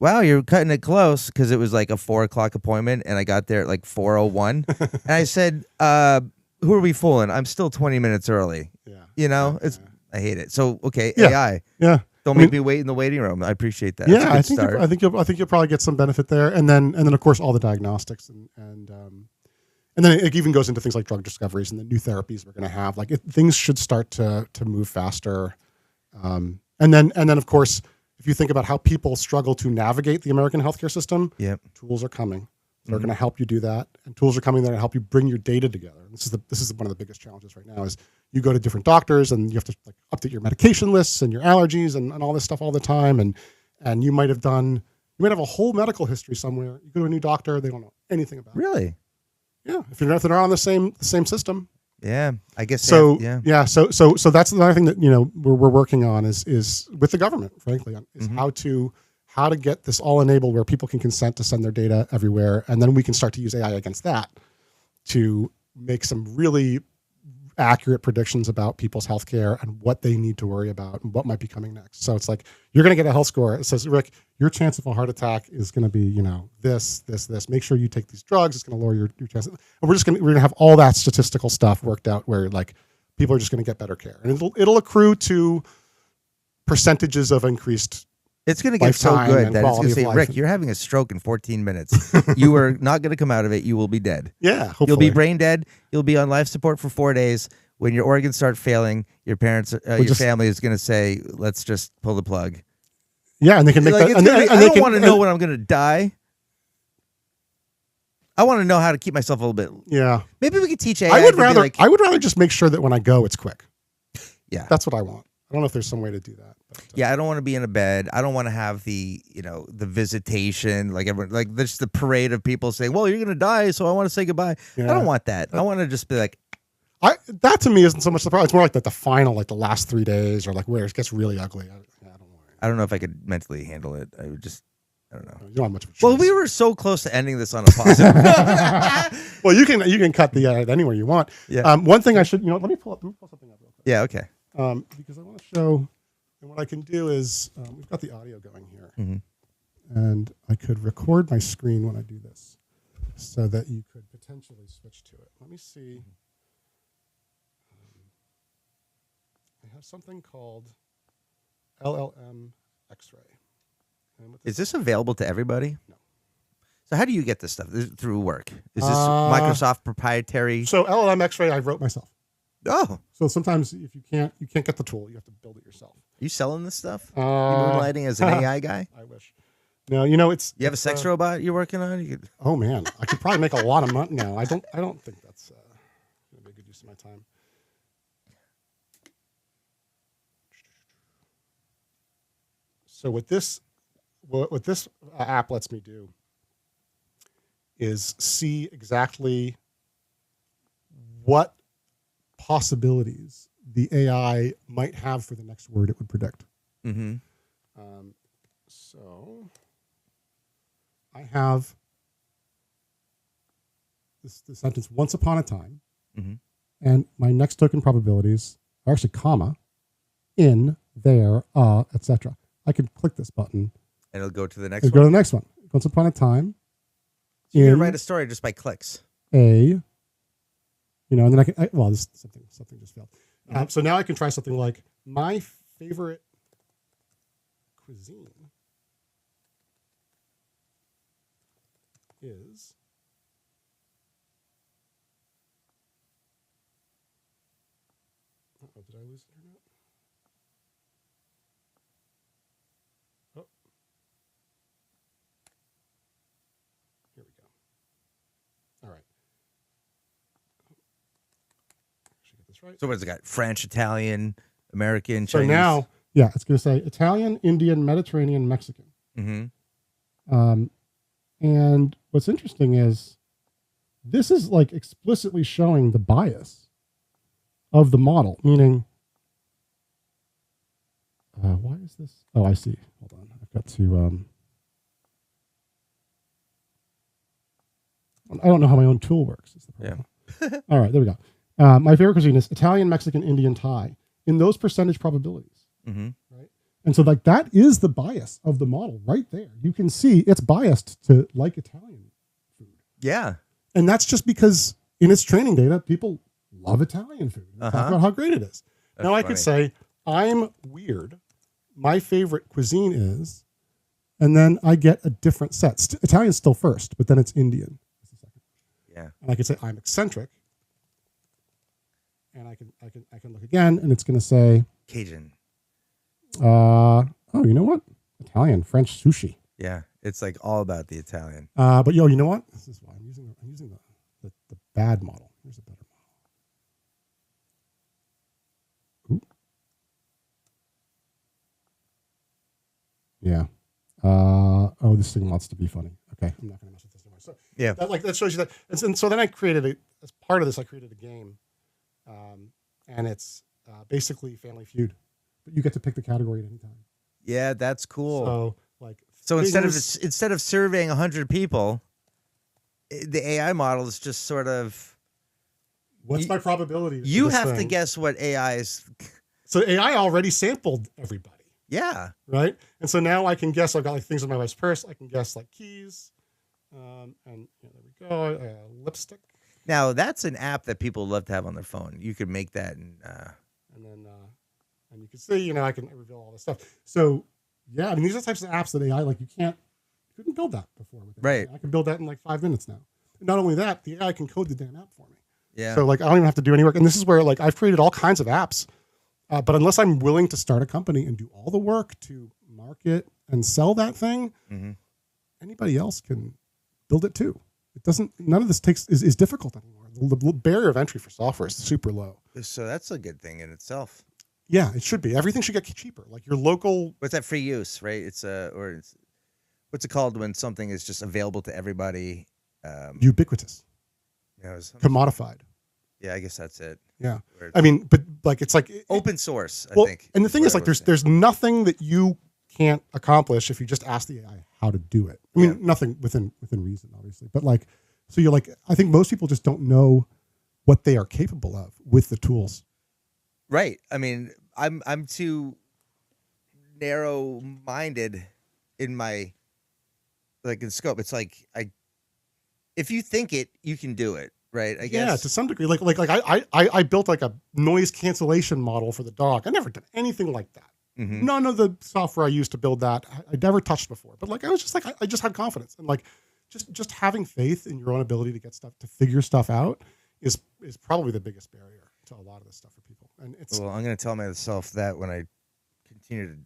wow, you're cutting it close, because it was like a 4:00 appointment, and I got there at like 4:01, and I said, "Who are we fooling? I'm still 20 minutes early." Yeah. You know, I hate it. So okay, Yeah. AI. Yeah. Don't make me wait in the waiting room. I appreciate that. Yeah, That's a good start. I think you'll probably get some benefit there, and then of course all the diagnostics and then it even goes into things like drug discoveries and the new therapies we're going to have. Like things should start to move faster, and then of course, if you think about how people struggle to navigate the American healthcare system, tools are coming. They're going to help you do that, and tools are coming that are help you bring your data together. This is one of the biggest challenges right now. Is you go to different doctors and you have to like update your medication lists and your allergies and all this stuff all the time, and you might have a whole medical history somewhere. You go to a new doctor, they don't know anything about it. Really? Yeah, if you're not on the same system. Yeah, I guess so. Yeah. Yeah, so that's another thing that we're working on is with the government, frankly, is how to get this all enabled where people can consent to send their data everywhere, and then we can start to use AI against that to make some really accurate predictions about people's healthcare and what they need to worry about and what might be coming next. So it's like you're going to get a health score. It says, Rick, your chance of a heart attack is going to be, this. Make sure you take these drugs. It's going to lower your chance. And we're going to have all that statistical stuff worked out where like people are just going to get better care, and it'll accrue to percentages of increased. It's going to get so good that it's going to say, Rick, you're having a stroke in 14 minutes. You are not going to come out of it. You will be dead. Yeah, hopefully. You'll be brain dead. You'll be on life support for 4 days. When your organs start failing, your parents, your family is going to say, let's just pull the plug. Yeah, and they can make like, that. I don't want to know when I'm going to die. I want to know how to keep myself a little bit. Yeah. Maybe we could teach AI. I would rather just make sure that when I go, it's quick. Yeah. That's what I want. I don't know if there's some way to do that. But, yeah, I don't want to be in a bed. I don't want to have the visitation, like everyone, like there's the parade of people saying, "Well, you're gonna die, so I want to say goodbye." Yeah. I don't want that. I want to just be like, that to me isn't so much the problem. It's more like the final, like the last 3 days, or like where it gets really ugly. I don't know if I could mentally handle it. I don't know. You don't have much of a choice. Well, we were so close to ending this on a positive. Well, you can cut the anywhere you want. Yeah. One thing I should, let me pull something up real quick. Yeah. Okay. Because I want to show, and what I can do is we've got the audio going here, and I could record my screen when I do this, so that you could potentially switch to it. Let me see. I have something called LLM X-ray. Is this available to everybody? No. So how do you get this stuff? Through work? Is this Microsoft proprietary? So LLM X-ray I wrote myself. Oh. So sometimes if you can't get the tool, you have to build it yourself. Are you selling this stuff? You moonlighting as an AI guy? I wish. No, it's. You have a sex robot you're working on? You could... Oh man, I could probably make a lot of money. No, I don't think that's going to be a good use of my time. So what this app lets me do is see exactly what possibilities the AI might have for the next word it would predict. Mm-hmm. So I have this sentence, once upon a time, and my next token probabilities are actually comma, in, there, etc. I can click this button. And it'll go to the next one? Go to the next one. Once upon a time. So you can write a story just by clicks. And then I can, this something just failed. So now I can try something like my favorite cuisine is did I lose internet? Oh. Here we go. All right. Should get this right. So what has it got? French, Italian, American, Chinese? So now, it's going to say Italian, Indian, Mediterranean, Mexican. Mm-hmm. And what's interesting is this is like explicitly showing the bias of the model, meaning, why is this? Oh, I see. Hold on. I've got to, I don't know how my own tool works. Is the problem. Yeah. All right, there we go. My favorite cuisine is Italian, Mexican, Indian, Thai. In those percentage probabilities, right? And so like that is the bias of the model right there. You can see it's biased to like Italian food. Yeah. And that's just because in its training data, people love Italian food. They talk about how great it is. That's now I funny. could say, I'm weird. My favorite cuisine is, and then I get a different set. Italian's still first, but then it's Indian. Yeah. And I could say I'm eccentric. And I can look again, and it's going to say Cajun. Oh, you know what? Italian, French sushi. Yeah, it's like all about the Italian. But you know what? This is why I'm using the bad model. Here's a better model. Ooh. Yeah. This thing wants to be funny. Okay, I'm not going to mess with this anymore. So yeah, that shows you that. And so then I created as part of this, I created a game, and it's basically Family Feud, but you get to pick the category at any time. Yeah, that's cool. So instead of surveying 100 people, the AI model is just sort of what's my probability? You have to guess what AI is. So AI already sampled everybody. Yeah. Right. And so now I can guess. I've got like things in my wife's purse. I can guess like keys, and there we go. Lipstick. Now that's an app that people love to have on their phone. You could make that and you can see, I can reveal all this stuff. So yeah, I mean, these are the types of apps that AI, like you couldn't build that before with AI. Right. I can build that in like 5 minutes now. And not only that, the AI can code the damn app for me. Yeah. So like I don't even have to do any work. And this is where like I've created all kinds of apps, but unless I'm willing to start a company and do all the work to market and sell that thing, anybody else can build it too. It doesn't. None of this is difficult anymore. The barrier of entry for software is super low. So that's a good thing in itself. Yeah, it should be. Everything should get cheaper. Like your local. What's that free use, right? What's it called when something is just available to everybody? Ubiquitous. Commodified. Yeah, I guess that's it. Yeah, I mean, but like it's like open source. I think. And the thing is, like, there's nothing that you can't accomplish if you just ask the AI how to do it. I mean, nothing within reason, obviously, but like, so you're like, I think most people just don't know what they are capable of with the tools. Right. I mean, I'm too narrow-minded in my in scope. It's like if you think it, you can do it. Right. I guess. Yeah, to some degree. Like I built like a noise cancellation model for the dog. I never done anything like that. Mm-hmm. None of the software I used to build that I never touched before. But like I was just like I just had confidence and like just having faith in your own ability to get stuff to figure stuff out is probably the biggest barrier to a lot of this stuff for people. And it's I'm going to tell myself that when I continue to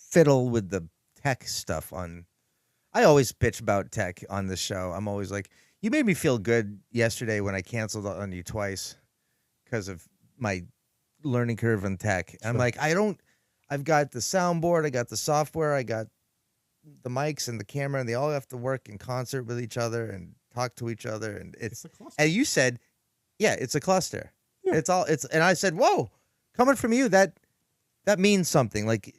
fiddle with the tech stuff I always bitch about tech on this show. I'm always like, you made me feel good yesterday when I canceled on you twice because of my learning curve in tech. And I'm like, I've got the soundboard, I got the software, I got the mics and the camera, and they all have to work in concert with each other and talk to each other. And it's a cluster. And you said, yeah, it's a cluster. Yeah. And I said, whoa, coming from you, that means something. Like,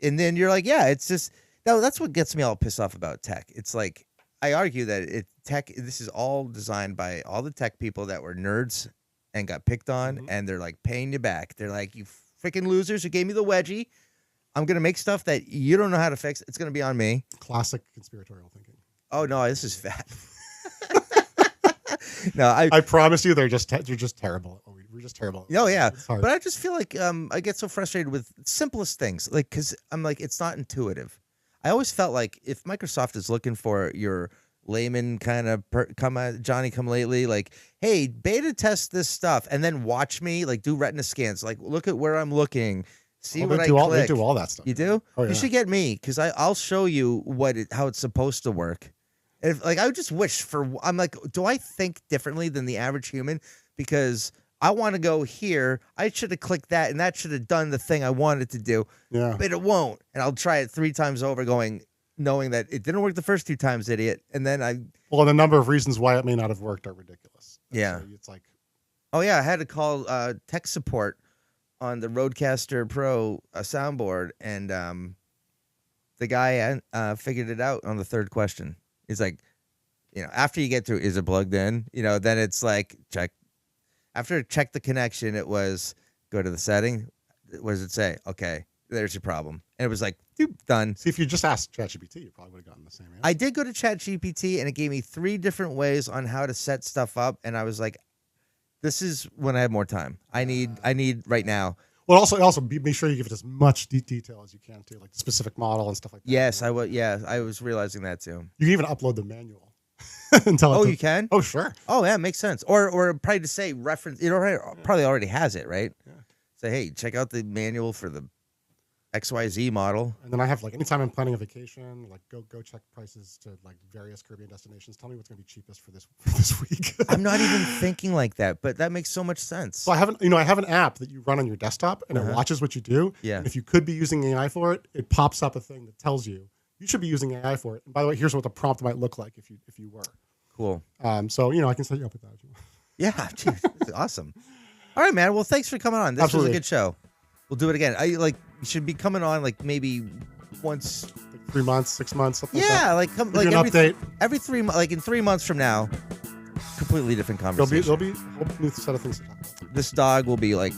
and then you're like, yeah, it's just, that's what gets me all pissed off about tech. It's like, I argue that this is all designed by all the tech people that were nerds and got picked on, and they're like paying you back. They're like, you freaking losers who gave me the wedgie. I'm going to make stuff that you don't know how to fix. It's going to be on me. Classic conspiratorial thinking. Oh, no, this is fat. No, I promise you, you're just terrible. We're just terrible. Oh, yeah. But I just feel like I get so frustrated with simplest things. Like, because I'm like, it's not intuitive. I always felt like if Microsoft is looking for your layman kind of Johnny come lately, like, hey, beta test this stuff and then watch me like do retina scans, like look at where I'm looking, see what I click. They do all that stuff. You do? Oh, yeah. You should get me because I'll show you how it's supposed to work. And I would just wish I'm like, do I think differently than the average human? Because I want to go here. I should have clicked that, and that should have done the thing I wanted to do. Yeah. But it won't. And I'll try it 3 times over knowing that it didn't work the first 2 times, idiot. And then Well, the number of reasons why it may not have worked are ridiculous. Yeah. So it's like... Oh, yeah. I had to call tech support on the Rodecaster Pro soundboard, and the guy figured it out on the 3rd question. He's like, after you get through, is it plugged in? Then it's like, check. After check the connection, it was go to the setting. What does it say? Okay, there's your problem. And it was like, doop, done. See, if you just asked ChatGPT, you probably would have gotten the same answer. I did go to ChatGPT, and it gave me 3 different ways on how to set stuff up, and I was like, this is when I have more time. I need right now. Well, also be sure you give it as much detail as you can too, like the specific model and stuff like that. Yes, I was. Yeah, I was realizing that too. You can even upload the manual and tell it. Oh, you can? Oh, sure. Oh, yeah, makes sense. Or probably to say reference. It probably already has it, right? Yeah. Say, hey, check out the manual for the XYZ model. And then I have like anytime I'm planning a vacation, like go check prices to like various Caribbean destinations. Tell me what's going to be cheapest for this week. I'm not even thinking like that, but that makes so much sense. So I have an app that you run on your desktop and it watches what you do. Yeah. And if you could be using AI for it, it pops up a thing that tells you should be using AI for it. And by the way, here's what the prompt might look like if you were. Cool. So I can set you up with that if you want. Yeah, geez, this is awesome. All right, man. Well, thanks for coming on. This was a good show. We'll do it again. You should be coming on like maybe once, Like 3 months, 6 months, something yeah, like like come Give like you an every update. every 3 months, like in 3 months from now, completely different that. conversation. There'll be a whole new set of things to talk about. This dog will be like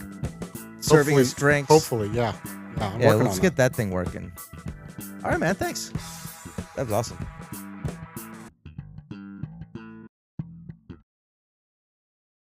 serving Hopefully- us drinks. Hopefully, yeah. I'm Yeah, working let's on get that thing working. All right, man. Thanks. That was awesome.